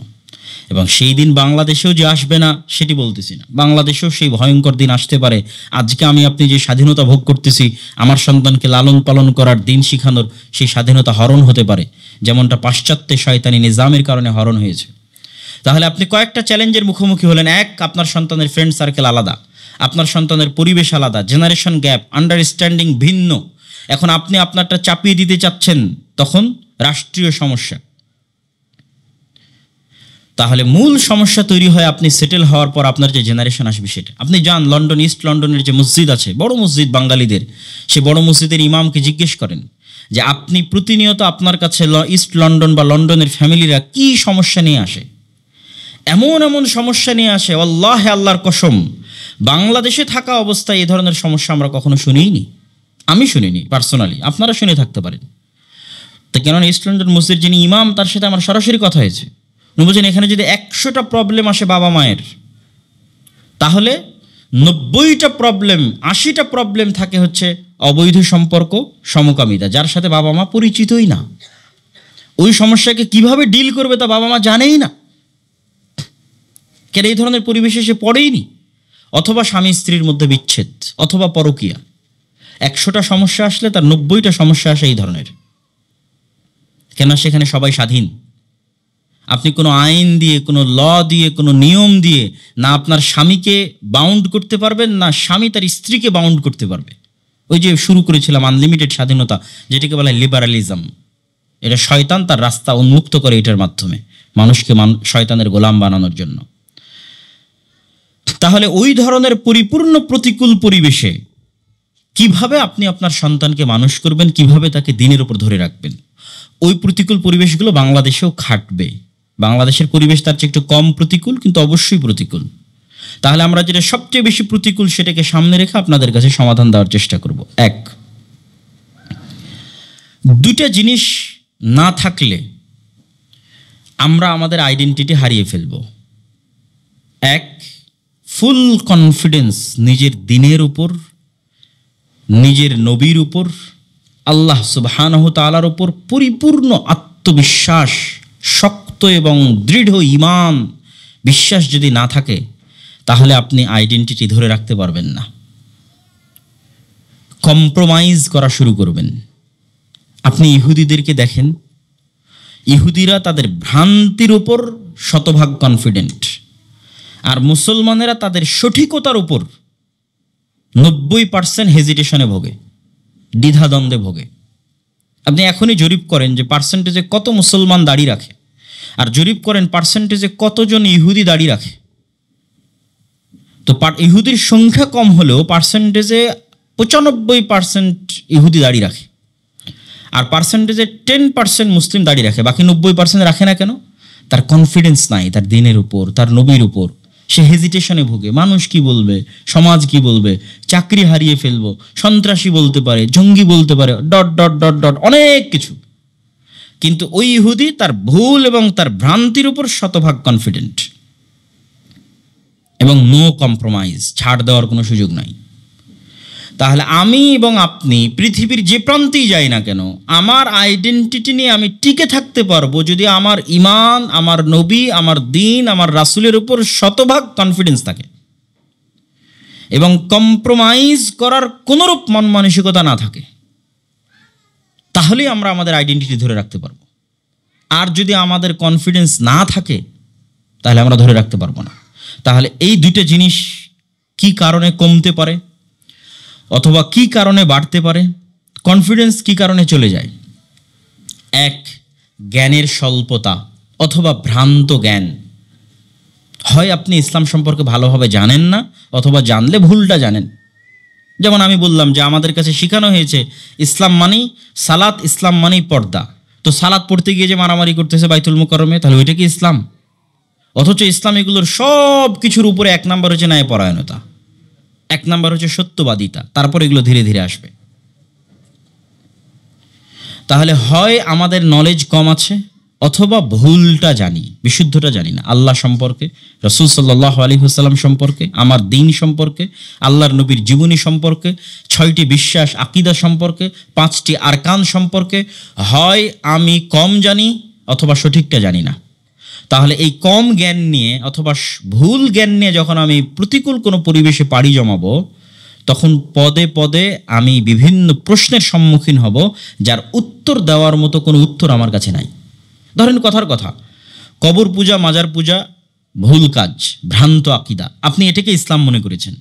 এবং সেই দিন বাংলাদেশেও যে আসবে না সেটি বলতেছি না, বাংলাদেশেও সেই ভয়ঙ্কর দিন আসতে পারে। আজকে আমি আপনি যে স্বাধীনতা ভোগ করতেছি, আমার সন্তানকে লালন পালন করার, দিন শিখানোর, সেই স্বাধীনতা হরণ হতে পারে, যেমনটা পাশ্চাত্যে শয়তানি নিজামের কারণে হরণ হয়েছে। তাহলে আপনি কয়েকটা চ্যালেঞ্জের মুখোমুখি হলেন। এক, আপনার সন্তানের ফ্রেন্ড সার্কেল আলাদা, আপনার সন্তানের পরিবেশ আলাদা, জেনারেশন গ্যাপ, আন্ডারস্ট্যান্ডিং ভিন্ন। এখন আপনি আপনারটা চাপিয়ে দিতে চাচ্ছেন, তখন রাষ্ট্রীয় সমস্যা। তাহলে মূল সমস্যা তৈরি হয় আপনি সেটেল হওয়ার পর আপনার যে জেনারেশন আসবে সেটা। আপনি যান লন্ডন, ইস্ট লন্ডনের যে মসজিদ আছে, বড় মসজিদ বাঙালিদের, সে বড় মসজিদের ইমামকে জিজ্ঞেস করেন যে আপনি প্রতিনিয়ত আপনার কাছে ইস্ট লন্ডন বা লন্ডনের ফ্যামিলিরা কি সমস্যা নিয়ে আসে? এমন এমন সমস্যা নিয়ে আসে, আল্লাহ আল্লাহর কসম, বাংলাদেশে থাকা অবস্থায় এ ধরনের সমস্যা আমরা কখনো শুনিনি। আমি শুনিনি পার্সোনালি, আপনারা শুনে থাকতে পারেন। তো কেননা ইস্ট লন্ডন মসজিদ যিনি ইমাম, তার সাথে আমার সরাসরি কথা হয়েছে। উনি বলছেন এখানে যদি 100টা প্রবলেম আসে বাবা মায়ের, তাহলে 90টা প্রবলেম, 80টা প্রবলেম থাকে হচ্ছে অবৈধ সম্পর্ক, সমকামিতা, যার সাথে বাবা মা পরিচিতই না। ওই সমস্যাকে কিভাবে ডিল করবে তা বাবা মা জানেই না, কেন এই ধরনের পরিবেশে সে পড়েইনি। অথবা স্বামী স্ত্রীর মধ্যে বিচ্ছেদ, অথবা পরকীয়া। 100টা সমস্যা আসলে তার 90টা সমস্যা আসে এই ধরনের। কেন সেখানে সবাই স্বাধীন। আপনি কোনো আইন দিয়ে, কোনো ল দিয়ে, কোনো নিয়ম দিয়ে না আপনার স্বামীকে বাউন্ড করতে পারবেন, না স্বামী তার স্ত্রীকে বাউন্ড করতে পারবে। ওই যে শুরু করেছিলাম আনলিমিটেড স্বাধীনতা, যেটাকে বলা হয় লিবারালিজম, এটা শয়তান তার রাস্তা উন্মুক্ত করে এটার মাধ্যমে মানুষকে শয়তানের গোলাম বানানোর জন্য। তাহলে ওই ধরনের পরিপূর্ণ প্রতিকূল পরিবেশে কিভাবে আপনি আপনার সন্তানকে মানুষ করবেন, কিভাবে তাকে দিনের উপর ধরে রাখবেন, ওই প্রতিকূল পরিবেশগুলো বাংলাদেশেও খাটবে। বাংলাদেশের পরিবেশ তার চেয়ে একটু কম প্রতিকূল, কিন্তু অবশ্যই প্রতিকূল। তাহলে আমরা যেটা সবচেয়ে বেশি প্রতিকূল সেটাকে সামনে রেখে আপনাদের কাছে সমাধান দেওয়ার চেষ্টা করব। এক, দুটা জিনিস না থাকলে আমরা আমাদের আইডেন্টিটি হারিয়ে ফেলব। এক, ফুল কনফিডেন্স নিজের দ্বীনের উপর, নিজের নবীর উপর, আল্লাহ সুবহানাহু তাআলার উপর পরিপূর্ণ আত্মবিশ্বাস, শক্ত এবং দৃঢ় ঈমান, বিশ্বাস যদি না থাকে, তাহলে আপনি আইডেন্টিটি ধরে রাখতে পারবেন না। কম্প্রোমাইজ করা শুরু করবেন। আপনি ইহুদিদেরকে দেখেন, ইহুদিরা তাদের ভ্রান্তির উপর শতভাগ কনফিডেন্ট, আর মুসলমানেরা তাদের সঠিকতার উপর 90% হেজিটেশনে ভোগে, দ্বিধাদ্বন্দ্বে ভোগে। আপনি এখনই জরিপ করেন যে পার্সেন্টেজে কত মুসলমান দাড়ি রাখে, আর জরিপ করেন পার্সেন্টেজে কতজন ইহুদি দাড়ি রাখে। তো ইহুদির সংখ্যা কম হলেও পার্সেন্টেজে 95% ইহুদি দাড়ি রাখে, আর পার্সেন্টেজে 10% মুসলিম দাড়ি রাখে। বাকি 90% রাখে না কেন? তার কনফিডেন্স নাই তার দ্বীনের উপর, তার নবীর উপর। সে হেজিটেশনে ভোগে, মানুষ কি বলবে, সমাজ কি বলবে, চাকরি হারিয়ে ফেলবো, সন্ত্রাসী বলতে পারে, জঙ্গি বলতে পারে, ডট ডট ডট ডট অনেক কিছু। কিন্তু ওই ইহুদি তার ভুল এবং তার ভ্রান্তির উপর শতভাগ কনফিডেন্ট, এবং নো কম্প্রোমাইজ, ছাড় দেওয়ার কোনো সুযোগ নাই। তাহলে আমি এবং আপনি পৃথিবীর যে প্রান্তেই যাই না কেন, আমার আইডেন্টিটি নিয়ে আমি টিকে থাকতে পারবো যদি আমার ঈমান, আমার নবী, আমার দ্বীন, আমার রাসূলের উপর শতভাগ কনফিডেন্স থাকে এবং কম্প্রোমাইজ করার কোনোরূপ মন মানসিকতা না থাকে। তাহলেই আমরা আমাদের আইডেন্টিটি ধরে রাখতে পারবো। আর যদি আমাদের কনফিডেন্স না থাকে, তাহলে আমরা ধরে রাখতে পারবো না। তাহলে এই দুইটা জিনিস কি কারণে কমতে পারে? অথবা কি কারণে বাড়তে পারে? কনফিডেন্স কি কারণে চলে যায়? এক, জ্ঞানের স্বল্পতা অথবা ভ্রান্ত জ্ঞান। হয় আপনি ইসলাম সম্পর্কে ভালোভাবে জানেন না, অথবা জানলে ভুলটা জানেন। যেমন আমি বললাম যে আমাদের কাছে শেখানো হয়েছে ইসলাম মানেই সালাত, ইসলাম মানেই পর্দা। তো সালাত পড়তে গিয়ে যে মারামারি করতেছে বাইতুল মুকাররমে, তাহলে ওইটা কি ইসলাম? অথচ ইসলাম এগুলোর সব কিছুর উপরে এক নাম্বার হচ্ছে ন্যায়পরায়ণতা, এক নাম্বার হচ্ছে সত্যবাদিতা, তারপর এগুলো ধীরে ধীরে আসবে। তাহলে হয় আমাদের নলেজ কম আছে, অথবা ভুলটা জানি, বিশুদ্ধটা জানি না আল্লাহ সম্পর্কে, রাসূল সাল্লাল্লাহু আলাইহি ওয়াসাল্লাম সম্পর্কে, আমার দ্বীন সম্পর্কে, আল্লাহর নবীর জীবনী সম্পর্কে, 6টি বিশ্বাস আকীদা সম্পর্কে, 5টি আরকান সম্পর্কে। হয় আমি কম জানি অথবা সঠিকটা জানি না। তাহলে এই কম জ্ঞান নিয়ে অথবা ভুল জ্ঞান নিয়ে যখন আমি প্রতিকূল কোনো পরিবেশে পাড়ি জমাবো, তখন পদে পদে আমি বিভিন্ন প্রশ্নের সম্মুখীন হব, যার উত্তর দেওয়ার মতো কোনো উত্তর আমার কাছে নাই। ধরেন কথার কথা, কবর পূজা, মাজার পূজা ভুল কাজ, ভ্রান্ত আকীদা, আপনি এটাকে ইসলাম মনে করেছেন।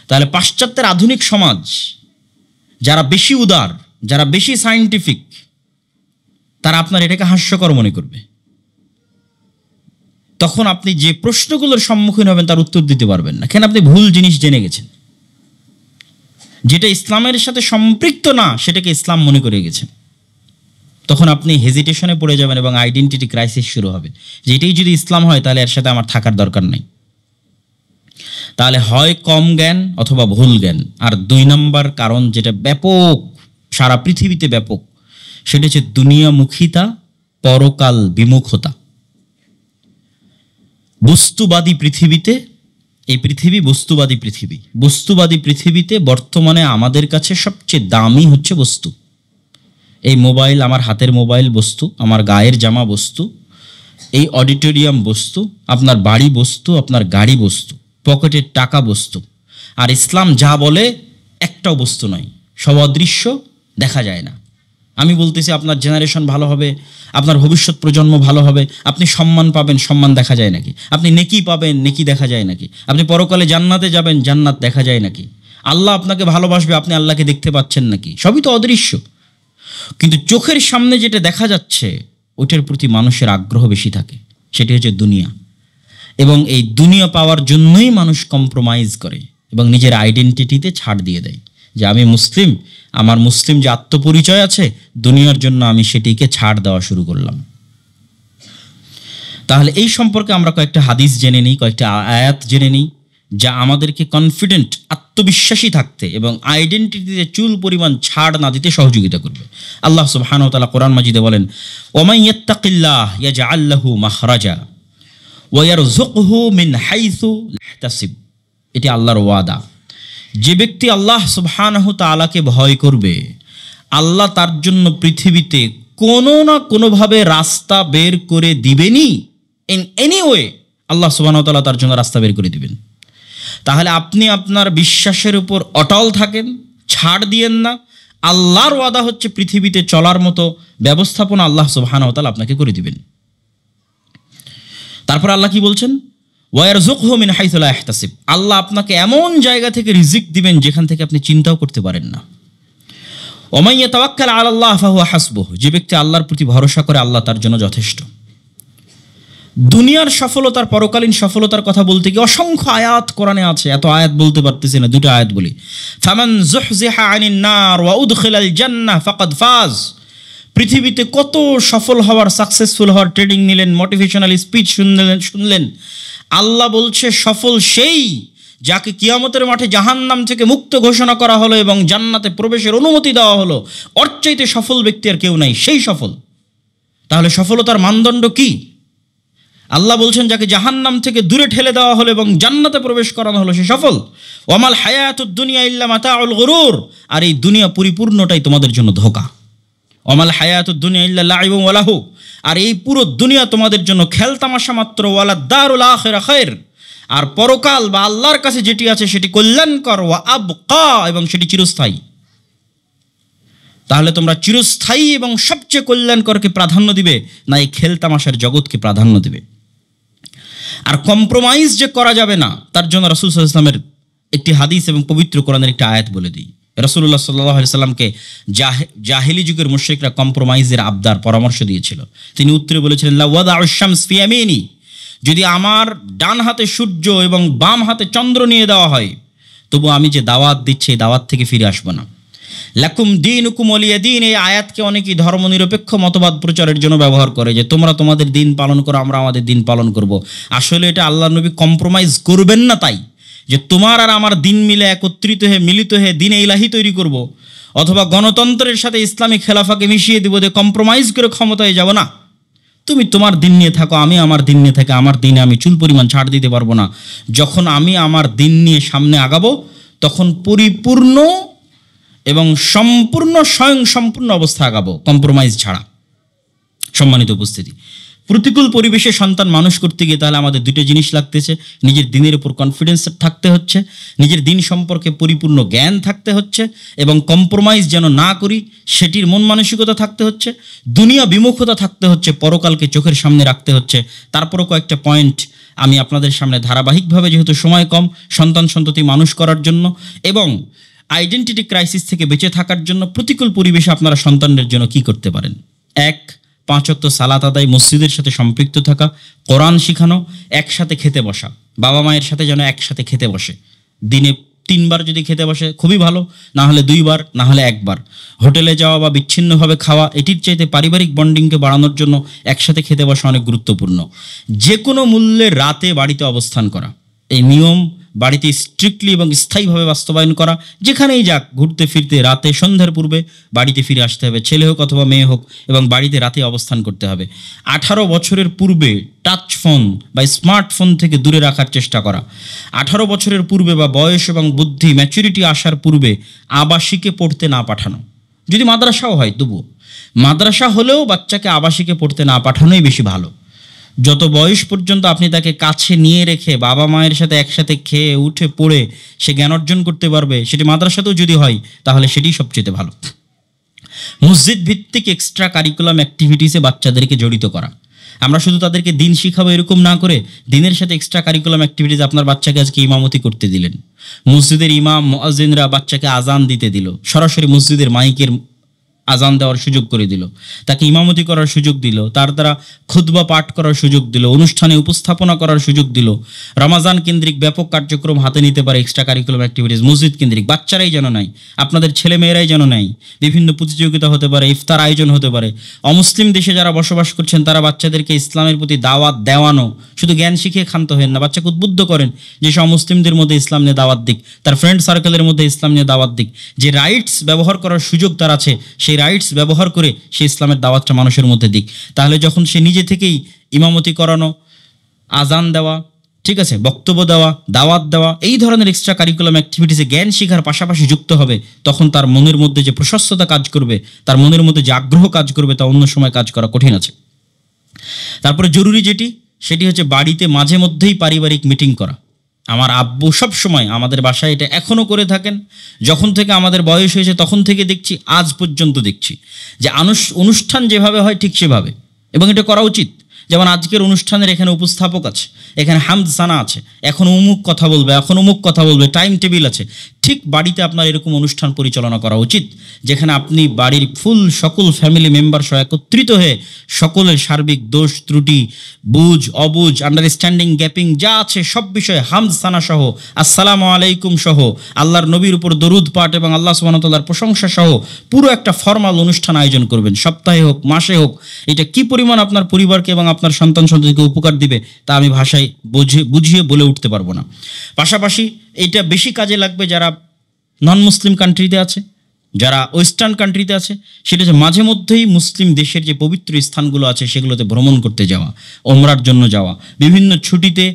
তাহলে পাশ্চাত্যের আধুনিক সমাজ, যারা বেশি উদার, যারা বেশি সায়েন্টিফিক, তারা আপনার এটাকে হাস্যকর মনে করবে। তখন আপনি যে প্রশ্নগুলোর সম্মুখীন হবেন তার উত্তর দিতে পারবেন না, কেন? আপনি ভুল জিনিস জেনে গেছেন। যেটা ইসলামের সাথে সম্পৃক্ত না সেটাকে ইসলাম মনে করে গেছেন। তখন আপনি হেজিটেশনে পড়ে যাবেন এবং আইডেন্টিটি ক্রাইসিস শুরু হবে, যে এটাই যদি ইসলাম হয় তাহলে এর সাথে আমার থাকার দরকার নেই। তাহলে হয় কম জ্ঞান অথবা ভুল জ্ঞান। আর 2 নম্বর কারণ, যেটা ব্যাপক, সারা পৃথিবীতে ব্যাপক, সেটা হচ্ছে দুনিয়ামুখিতা, পরকাল বিমুখতা। বস্তুবাদী পৃথিবীতে, এই পৃথিবী বস্তুবাদী পৃথিবী, বস্তুবাদী পৃথিবীতে বর্তমানে আমাদের কাছে সবচেয়ে দামি হচ্ছে বস্তু। এই মোবাইল, আমার হাতের মোবাইল বস্তু, আমার গায়ের জামা বস্তু, এই অডিটোরিয়াম বস্তু, আপনার বাড়ি বস্তু, আপনার গাড়ি বস্তু, পকেটের টাকা বস্তু। আর ইসলাম যা বলে একটাও বস্তু নয়, সব অদৃশ্য, দেখা যায় না। আমি বলতেছি আপনার জেনারেশন ভালো হবে, আপনার ভবিষ্যৎ প্রজন্ম ভালো হবে, আপনি সম্মান পাবেন, সম্মান দেখা যায় নাকি? আপনি নেকি পাবেন, নেকি দেখা যায় নাকি? আপনি পরকালে জান্নাতে যাবেন, জান্নাত দেখা যায় নাকি? আল্লাহ আপনাকে ভালোবাসবে, আপনি আল্লাহকে দেখতে পাচ্ছেন নাকি? সবই তো অদৃশ্য। কিন্তু চোখের সামনে যেটা দেখা যাচ্ছে ওটার প্রতি মানুষের আগ্রহ বেশি থাকে, সেটি হচ্ছে দুনিয়া। এবং এই দুনিয়া পাওয়ার জন্যই মানুষ কম্প্রোমাইজ করে এবং নিজের আইডেন্টিটিতে ছাড় দিয়ে দেয়, যে আমি মুসলিম, আমার মুসলিম যে আত্মপরিচয় আছে, দুনিয়ার জন্য আমি সেটিকে ছাড় দেওয়া শুরু করলাম। তাহলে এই সম্পর্কে আমরা কয়েকটা হাদিস জেনে নিই, কয়েকটা আয়াত জেনে নিই, যা আমাদেরকে কনফিডেন্ট, আত্মবিশ্বাসী থাকতে এবং আইডেন্টিটিতে চুল পরিমাণ ছাড় না দিতে সহযোগিতা করবে। আল্লাহ সুবহানাহু ওয়া তাআলা কোরআন মাজিদে বলেন, ওয়ামান ইয়াত্তাকিল্লাহ ইয়াজআল লাহু মাখরাজা ওয়া ইয়ারযুকহু মিন হাইসু লা ইয়াহতাসিব। এটি আল্লাহর ওয়াদা। যে ব্যক্তি আল্লাহ সুবহানাহু তাআলাকে ভয় করবে, আল্লাহ তার জন্য পৃথিবীতে কোনো না কোনোভাবে রাস্তা বের করে দিবেনই। ইন এনি ওয়ে আল্লাহ সুবহানাহু তাআলা তার জন্য রাস্তা বের করে দিবেন। তাহলে আপনি আপনার বিশ্বাসের উপর অটল থাকেন, ছাড় দিয়েন না। আল্লাহর ওয়াদা হচ্ছে পৃথিবীতে চলার মতো ব্যবস্থাপনা আল্লাহ সুবহানাহু ওয়া তাআলা আপনাকে করে দিবেন। তারপর আল্লাহ কি বলছেন? ওয়ারযুকহু মিন হাইসু লা ইয়াহতাসিব। আল্লাহ আপনাকে এমন জায়গা থেকে রিজিক দিবেন যেখান থেকে আপনি চিন্তাও করতে পারেন না। ওমান ইয়াতাওয়াক্কাল আলাল্লাহ ফাহুয়া হাসবুহ। যে ব্যক্তি আল্লাহর প্রতি ভরসা করে, আল্লাহ তার জন্য যথেষ্ট। দুনিয়ার সফলতার, পরকালীন সফলতার কথা বলতে গিয়ে অসংখ্য আয়াত কোরআনে আছে, এত আয়াত বলতে পারতেছি না, দুটো আয়াত বলি। ফামান যুহজিহা আনিন নার ওয়া উদখিলাল জান্নাহ ফাকাদ ফাজ। পৃথিবীতে কত সফল হওয়ার, সাকসেসফুল হওয়ার ট্রেনিং নিলেন, মোটিভেশনাল স্পিচ শুনলেন। আল্লাহ বলছে সফল সেই যাকে কিয়ামতের মাঠে জাহান্নাম থেকে মুক্ত ঘোষণা করা হলো এবং জান্নাতে প্রবেশের অনুমতি দেওয়া হলো। ওর চাইতে সফল ব্যক্তি আর কেউ নাই, সেই সফল। তাহলে সফলতার মানদণ্ড কি? আল্লাহ বলছেন যাকে জাহান্নাম থেকে দূরে ঠেলে দেওয়া হলো এবং জান্নাতে প্রবেশ করানো হলো, সে সফল। ওয়ামাল হায়াতুদ দুনিয়া ইল্লা মাতাউল গুরুর। আর এই দুনিয়া পরিপূর্ণটাই তোমাদের জন্য ধোঁকা। ওয়ামাল হায়াতুদ দুনিয়া ইল্লা লাইবুন ওয়া লাহু। আর এই পুরো দুনিয়া তোমাদের জন্য খেলতামাশা মাত্র। ওয়ালাদ দারুল আখিরা খায়র। আর পরকাল বা আল্লাহর কাছে যেটি আছে সেটি কল্যাণকর, ওয়া আবকা, এবং সেটি চিরস্থায়ী। তাহলে তোমরা চিরস্থায়ী এবং সবচেয়ে কল্যাণকরকে প্রাধান্য দিবে না এই খেলতামাশার জগৎকে প্রাধান্য দিবে? আর কম্প্রোমাইজ যে করা যাবে না, তার জন্য রাসূল সাল্লাল্লাহু আলাইহি ওয়াসাল্লামের একটি হাদিস এবং পবিত্র কোরআনের একটি আয়াত বলে দিই। রাসূলুল্লাহ সাল্লাল্লাহু আলাইহি সাল্লামকে জাহিলি যুগের মুশরিকরা কম্প্রোমাইজের আবদার পরামর্শ দিয়েছিল। তিনি উত্তরে বলেছিলেন, লা ওয়াদাউ শামস ফি ইয়ামিনি, যদি আমার ডান হাতে সূর্য এবং বাম হাতে চন্দ্র নিয়ে দেওয়া হয়, তবু আমি যে দাওয়াত দিচ্ছি এই দাওয়াত থেকে ফিরে আসবো না। লাকুম দীনুকুম ওয়ালিয়া দীন, এই আয়াতকে অনেকেই ধর্মনিরপেক্ষ মতবাদ প্রচারের জন্য ব্যবহার করে, যে তোমরা তোমাদের দিন পালন করো, আমরা আমাদের দিন পালন করব। আসলে এটা আল্লাহর নবী কম্প্রোমাইজ করবেন না, তাই যে তোমার আর আমার দিন মিলে একত্রিত হয়ে মিলিত হয়ে দিনে ইলাহি তৈরি করব, অথবা গণতন্ত্রের সাথে ইসলামিক খেলাফাকে মিশিয়ে দেবো, যে কম্প্রোমাইজ করে ক্ষমতায় যাব না। তুমি তোমার দিন নিয়ে থাকো, আমি আমার দিন নিয়ে থাকি, আমার দিনে আমি চুল পরিমাণ ছাড় দিতে পারবো না। যখন আমি আমার দিন নিয়ে সামনে আগাবো, তখন পরিপূর্ণ এবং সম্পূর্ণ স্বয়ং সম্পূর্ণ অবস্থা আগাবো, কম্প্রোমাইজ ছাড়া। সম্মানিত উপস্থিতি, প্রতিকূল পরিবেশে সন্তান মানুষ করতে গিয়ে তাহলে আমাদের দুটো জিনিস লাগতেছে। নিজের দিনের উপর কনফিডেন্স থাকতে হচ্ছে, নিজের দিন সম্পর্কে পরিপূর্ণ জ্ঞান থাকতে হচ্ছে, এবং কম্প্রোমাইজ যেন না করি সেটির মন মানসিকতা থাকতে হচ্ছে, দুনিয়া বিমুখতা থাকতে হচ্ছে, পরকালকে চোখের সামনে রাখতে হচ্ছে। তারপরও কয়েকটা পয়েন্ট আমি আপনাদের সামনে ধারাবাহিকভাবে, যেহেতু সময় কম, সন্ততি মানুষ করার জন্য এবং আইডেন্টিটি ক্রাইসিস থেকে বেঁচে থাকার জন্য প্রতিকূল পরিবেশে আপনারা সন্তানদের জন্য কি করতে পারেন। 1, 5 ওয়াক্ত সালাত আদায়, মসজিদের সাথে সম্পৃক্ত থাকা, কোরআন শিখানো, একসাথে খেতে বসা, বাবা মায়ের সাথে যেন একসাথে খেতে বসে। দিনে 3 বার যদি খেতে বসে খুবই ভালো, না হলে 2 বার, না হলে 1 বার। হোটেলে যাওয়া বা বিচ্ছিন্নভাবে খাওয়া, এটির চাইতে পারিবারিক বন্ডিংকে বাড়ানোর জন্য একসাথে খেতে বসা অনেক গুরুত্বপূর্ণ। যে কোনো মূল্যে রাতে বাড়িতে অবস্থান করা, এই নিয়ম বাড়িতে স্ট্রিক্টলি এবং স্থায়ীভাবে বাস্তবায়ন করা। যেখানেই যাক, ঘুরতে ফিরতে রাতে সন্ধ্যার পূর্বে বাড়িতে ফিরে আসতে হবে, ছেলে হোক অথবা মেয়ে হোক, এবং বাড়িতে রাতে অবস্থান করতে হবে। 18 বছরের পূর্বে টাচ ফোন বা স্মার্টফোন থেকে দূরে রাখার চেষ্টা করা। 18 বছরের পূর্বে বা বয়স এবং বুদ্ধি ম্যাচুরিটি আসার পূর্বে আবাসিকে পড়তে না পাঠানো। যদি মাদ্রাসাও হয় তবুও, মাদ্রাসা হলেও বাচ্চাকে আবাসিকে পড়তে না পাঠানোই বেশি ভালো। যত বয়স পর্যন্ত আপনি তাকে কাছে নিয়ে রেখে বাবা মায়ের সাথে একসাথে খেয়ে উঠে পড়ে সে জ্ঞান অর্জন করতে পারবে, সেটি মাদ্রাসাতেও যদি হয় তাহলে সেটি সবচেয়ে ভালো। মসজিদ ভিত্তিক এক্সট্রা কারিকুলাম অ্যাক্টিভিটিসে বাচ্চাদেরকে জড়িত করা। আমরা শুধু তাদেরকে দিন শিখাবো এরকম না করে, দিনের সাথে এক্সট্রা কারিকুলাম অ্যাক্টিভিটিস। আপনার বাচ্চাকে আজকে ইমামতি করতে দিলেন, মসজিদের ইমাম মুয়াজ্জিনরা বাচ্চাকে আজান দিতে দিল, সরাসরি মসজিদের মাইকের আজান দেওয়ার সুযোগ করে দিল, তাকে ইমামতি করার সুযোগ দিল, তার দ্বারা খুতবা পাঠ করার সুযোগ দিল, অনুষ্ঠানে উপস্থাপনা করার সুযোগ দিল। রমাজান কেন্দ্রিক ব্যাপক কার্যক্রম হাতে নিতে পারে, এক্সট্রা কারিকুলাম অ্যাক্টিভিটিস মসজিদ কেন্দ্রিক। বাচ্চারাই যেন নাই, আপনাদের ছেলে মেয়েরাই যেন নাই। বিভিন্ন প্রতিযোগিতা হতে পারে, ইফতার আয়োজন হতে পারে। অমুসলিম দেশে যারা বসবাস করছেন তারা বাচ্চাদেরকে ইসলামের প্রতি দাওয়াত দেওয়ানো, শুধু জ্ঞান শিখিয়ে ক্ষান্ত হন না, বাচ্চাকে উদ্বুদ্ধ করেন যে সব মুসলিমদের মধ্যে ইসলাম নিয়ে দাওয়াত দিক, তার ফ্রেন্ড সার্কেলের মধ্যে ইসলাম নিয়ে দাওয়াত দিক। যে রাইটস ব্যবহার করার সুযোগ তার আছে, সেই রাইটস ব্যবহার করে সে ইসলামের দাওয়াতটা মানুষের মধ্যে দিক। তাহলে যখন সে নিজে থেকেই ইমামতি করানো, আজান দেওয়া, ঠিক আছে, বক্তব্য দেওয়া, দাওয়াত দেওয়া, এই ধরনের এক্সট্রা কারিকুলাম অ্যাক্টিভিটিসে জ্ঞান শিখার পাশাপাশি যুক্ত হবে, তখন তার মনের মধ্যে যে প্রশস্ততা কাজ করবে, তার মনের মধ্যে যে আগ্রহ কাজ করবে, তা অন্য সময় কাজ করা কঠিন আছে। তারপরে জরুরি যেটি, সেটি হচ্ছে বাড়িতে মাঝে মধ্যেই পারিবারিক মিটিং করা। আমার আব্বু সব সময় আমাদের বাসায় এটা এখনও করে থাকেন। যখন থেকে আমাদের বয়স হয়েছে তখন থেকে দেখছি, আজ পর্যন্ত দেখছি যে অনুষ্ঠান যেভাবে হয় ঠিক সেভাবে, এবং এটা করা উচিত। যেমন আজকের অনুষ্ঠানের এখানে উপস্থাপক আছে, এখানে হামদ সানা আছে, এখন অমুক কথা বলবে, এখন অমুক কথা বলবে, টাইম টেবিল আছে। ঠিক বাড়িতে আপনার এরকম অনুষ্ঠান পরিচালনা করা উচিত, যেখানে আপনি বাড়ির সকল ফ্যামিলি মেম্বার সহ একত্রিত হয়ে সকলের সার্বিক দোষ ত্রুটি, বুঝ অবুঝ, আন্ডারস্ট্যান্ডিং গ্যাপিং যা আছে সব বিষয়ে হামদ সানা সহ, আসসালামু আলাইকুম সহ, আল্লাহর নবীর উপর দরুদ পাঠ এবং আল্লাহ সুবহানাহু ওয়া তাআলার প্রশংসা সহ পুরো একটা ফর্মাল অনুষ্ঠান আয়োজন করবেন। সপ্তাহে হোক, মাসে হোক। এটা কি পরিমাণ আপনার পরিবারকে এবং আপনার সন্তানকে উপকার দিবে তা আমি ভাষায় বুঝিয়ে বলে উঠতে পারবো না। পাশাপাশি এটা বেশি কাজে লাগবে যারা নন মুসলিম কান্ট্রিতে আছে, যারা ওয়েস্টার্ন কান্ট্রিতে আছে। সেটা হচ্ছে মাঝে মধ্যেই মুসলিম দেশের যে পবিত্র স্থানগুলো আছে সেগুলোতে ভ্রমণ করতে যাওয়া, ওমরার জন্য যাওয়া, বিভিন্ন ছুটিতে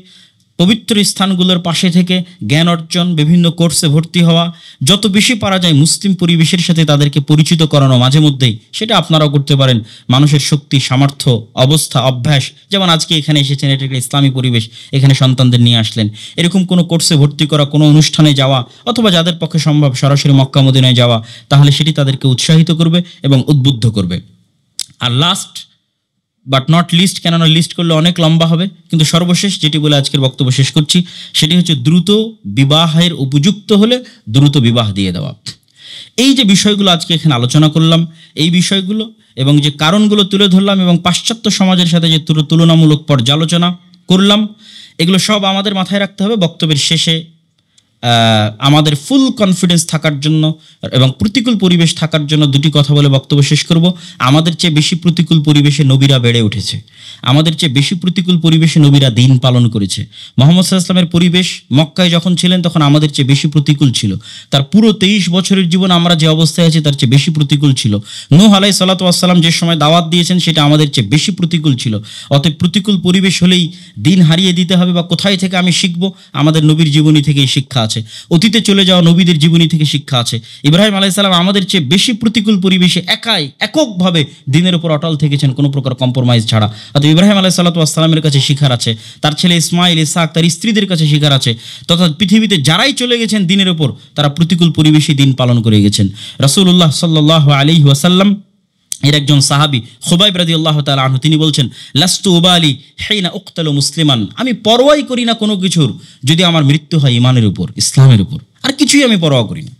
পবিত্র স্থানগুলোর পাশে থেকে জ্ঞান অর্জন, বিভিন্ন কোর্সে ভর্তি হওয়া, যত বেশি পারা যায় মুসলিম পরিবেশের সাথে তাদেরকে পরিচিত করানো মাঝে মধ্যেই, সেটা আপনারাও করতে পারেন। মানুষের শক্তি, সামর্থ্য, অবস্থা, অভ্যাস, যেমন আজকে এখানে এসেছেন, এটা একটা ইসলামী পরিবেশ, এখানে সন্তানদের নিয়ে আসলেন। এরকম কোনো কোর্সে ভর্তি করা, কোনো অনুষ্ঠানে যাওয়া, অথবা যাদের পক্ষে সম্ভব সরাসরি মক্কা মদিনায় যাওয়া, তাহলে সেটি তাদেরকে উৎসাহিত করবে এবং উদ্বুদ্ধ করবে। আর লাস্ট বাট নট লিস্ট, কেননা লিস্ট করলে অনেক লম্বা হবে, কিন্তু সর্বশেষ যেটি বলে আজকের বক্তব্য শেষ করছি সেটি হচ্ছে দ্রুত বিবাহের উপযুক্ত হলে দ্রুত বিবাহ দিয়ে দেওয়া। এই যে বিষয়গুলো আজকে এখানে আলোচনা করলাম, এই বিষয়গুলো এবং যে কারণগুলো তুলে ধরলাম এবং পাশ্চাত্য সমাজের সাথে যে তুলনামূলক পর্যালোচনা করলাম, এগুলো সব আমাদের মাথায় রাখতে হবে। বক্তব্যের শেষে আমাদের ফুল কনফিডেন্স থাকার জন্য এবং প্রতিকূল পরিবেশ থাকার জন্য দুটি কথা বলে বক্তব্য শেষ করব। আমাদের চেয়ে বেশি প্রতিকূল পরিবেশে নবীরা বেড়ে উঠেছে, আমাদের চেয়ে বেশি প্রতিকূল পরিবেশে নবীরা দিন পালন করেছে। মুহাম্মদ সাল্লাল্লাহু আলাইহি ওয়াসাল্লামের পরিবেশ মক্কায় যখন ছিলেন তখন আমাদের চেয়ে বেশি প্রতিকূল ছিল। তার পুরো 23 বছরের জীবন আমরা যে অবস্থায় আছি তার চেয়ে বেশি প্রতিকূল ছিল। নূহ আলাইহিস সালাতু ওয়াস সালাম যে সময় দাওয়াত দিয়েছেন সেটা আমাদের চেয়ে বেশি প্রতিকূল ছিল। অতএব প্রতিকূল পরিবেশ হলেই দিন হারিয়ে দিতে হবে বা কোথায় থেকে আমি শিখব? আমাদের নবীর জীবনী থেকে এই শিক্ষা আছে, অতীতে চলে যাওয়া নবীদের জীবনী থেকে শিক্ষা আছে। ইব্রাহিম আলাইহিস সালাম আমাদের চেয়ে বেশি প্রতিকূল পরিবেশে এককভাবে দিনের উপর অটল থেকেছেন, কোনো প্রকার কম্প্রোমাইজ ছাড়া। অতএব ইব্রাহিম আলাইহিস সালাতু ওয়াস সালামের কাছে শিখার আছে, তার ছেলে ইসমাইল, ইসহাক, তার স্ত্রীদের কাছে শিখার আছে, তথা পৃথিবীতে যারাই চলে গেছেন দিনের উপর তারা প্রতিকূল পরিবেশে দিন পালন করে গেছেন। রাসূলুল্লাহ সাল্লাল্লাহু আলাইহি ওয়াসাল্লাম এর একজন সাহাবী খুবাইব রাদিয়াল্লাহু তাআলা আনহু তিনি বলছেন, লাস্তু উবালি হিনা উকতালু মুসলিমান, আমি পরোয়াই করি না কোনো কিছুর যদি আমার মৃত্যু হয় ইমানের উপর, ইসলামের উপর, আর কিছুই আমি পরোয়া করি না।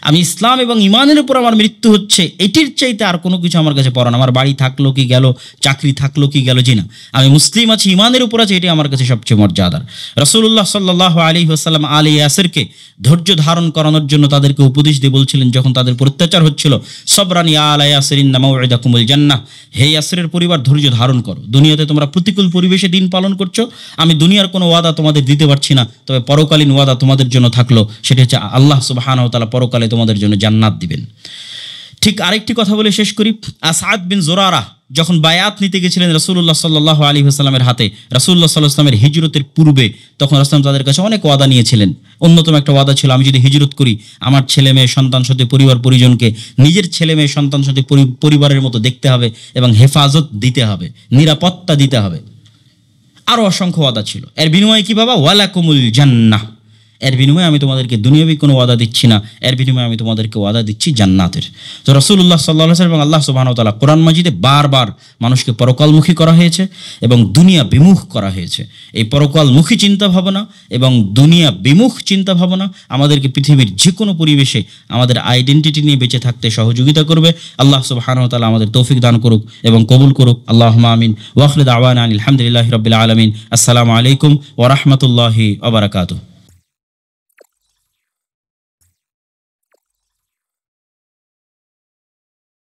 আমি ইসলাম এবং ইমানের উপর আমার মৃত্যু হচ্ছে, এটির চাইতে আর কোনো কিছু আমার কাছে পড়া না। আমার বাড়ি থাকলো কি গেল, চাকরি থাকলো কি গেল, জি না, আমি মুসলিম আছি, ইমানের উপর আছে, এটি আমার কাছে সবচেয়ে মর্যাদার। রাসূলুল্লাহ সাল্লাল্লাহু আলাইহি ওয়াসাল্লাম আলী ইয়াসিরকে ধৈর্য ধারণ করানোর জন্য তাদেরকে উপদেশ দিয়ে বলছিলেন, যখন তাদের উপর অত্যাচার হচ্ছিল, সবরান ইয়া আলা ইয়াসির ইন্না মাউইদাকুমুল জান্নাহ, হে ইয়াসিরের পরিবার ধৈর্য ধারণ করো। দুনিয়াতে তোমরা প্রতিকূল পরিবেশে দিন পালন করছো, আমি দুনিয়ার কোনো ওয়াদা তোমাদের দিতে পারছি না, তবে পরকালীন ওয়াদা তোমাদের জন্য থাকলো, সেটা হচ্ছে আল্লাহ সুবহানাহু ওয়া তাআলা পরকালে তোমাদের জন্য জান্নাত দিবেন। ঠিক আরেকটি কথা বলে শেষ করি। আসাদ বিন জুরারা যখন বায়াত নিতে গেছিলেন রাসূলুল্লাহ সাল্লাল্লাহু আলাইহি ওয়াসাল্লামের হাতে, রাসূলুল্লাহ সাল্লাল্লাহু আলাইহি ওয়াসাল্লামের হিজরতের পূর্বে, তখন রাসূল তাদের কাছে অনেক ওয়াদা নিয়েছিলেন। অন্যতম একটা ওয়াদা ছিল, আমি যদি হিজরত করি আমার ছেলে মেয়ে সন্তান সাথে পরিবার পরিজনকে নিজের ছেলে মেয়ে সন্তান সাথে পরিবারের মতো দেখতে হবে এবং হেফাজত দিতে হবে, নিরাপত্তা দিতে হবে। আরও অসংখ্য ওয়াদা ছিল। এর বিনিময়ে কি বাবা? ওয়ালাকুমুল জান্নাহ, এর বিনিময়ে আমি তোমাদেরকে দুনিয়াবি কোনো ওয়াদা দিচ্ছি না, এর বিনিময়ে আমি তোমাদেরকে ওয়াদা দিচ্ছি জান্নাতের। তো রাসূলুল্লাহ সাল্লাল্লাহু আলাইহি ওয়াসাল্লাম এবং আল্লাহ সুবহানাহু ওয়া তাআলা কোরআন মাজিদে বারবার মানুষকে পরকালমুখী করা হয়েছে এবং দুনিয়া বিমুখ করা হয়েছে। এই পরকালমুখী চিন্তা ভাবনা এবং দুনিয়া বিমুখ চিন্তা ভাবনা আমাদেরকে পৃথিবীর যে কোনো পরিবেশে আমাদের আইডেন্টিটি নিয়ে বেঁচে থাকতে সহযোগিতা করবে। আল্লাহ সুবহানাহু ওয়া তাআলা আমাদের তৌফিক দান করুক এবং কবুল করুক। আল্লাহুম্মা আমিন। ওয়া আখিরু দাওয়ানা আলহামদুলিল্লাহি রাব্বিল আলামিন। আসসালামু আলাইকুম ওয়া রাহমাতুল্লাহি ওয়া বারাকাতুহু।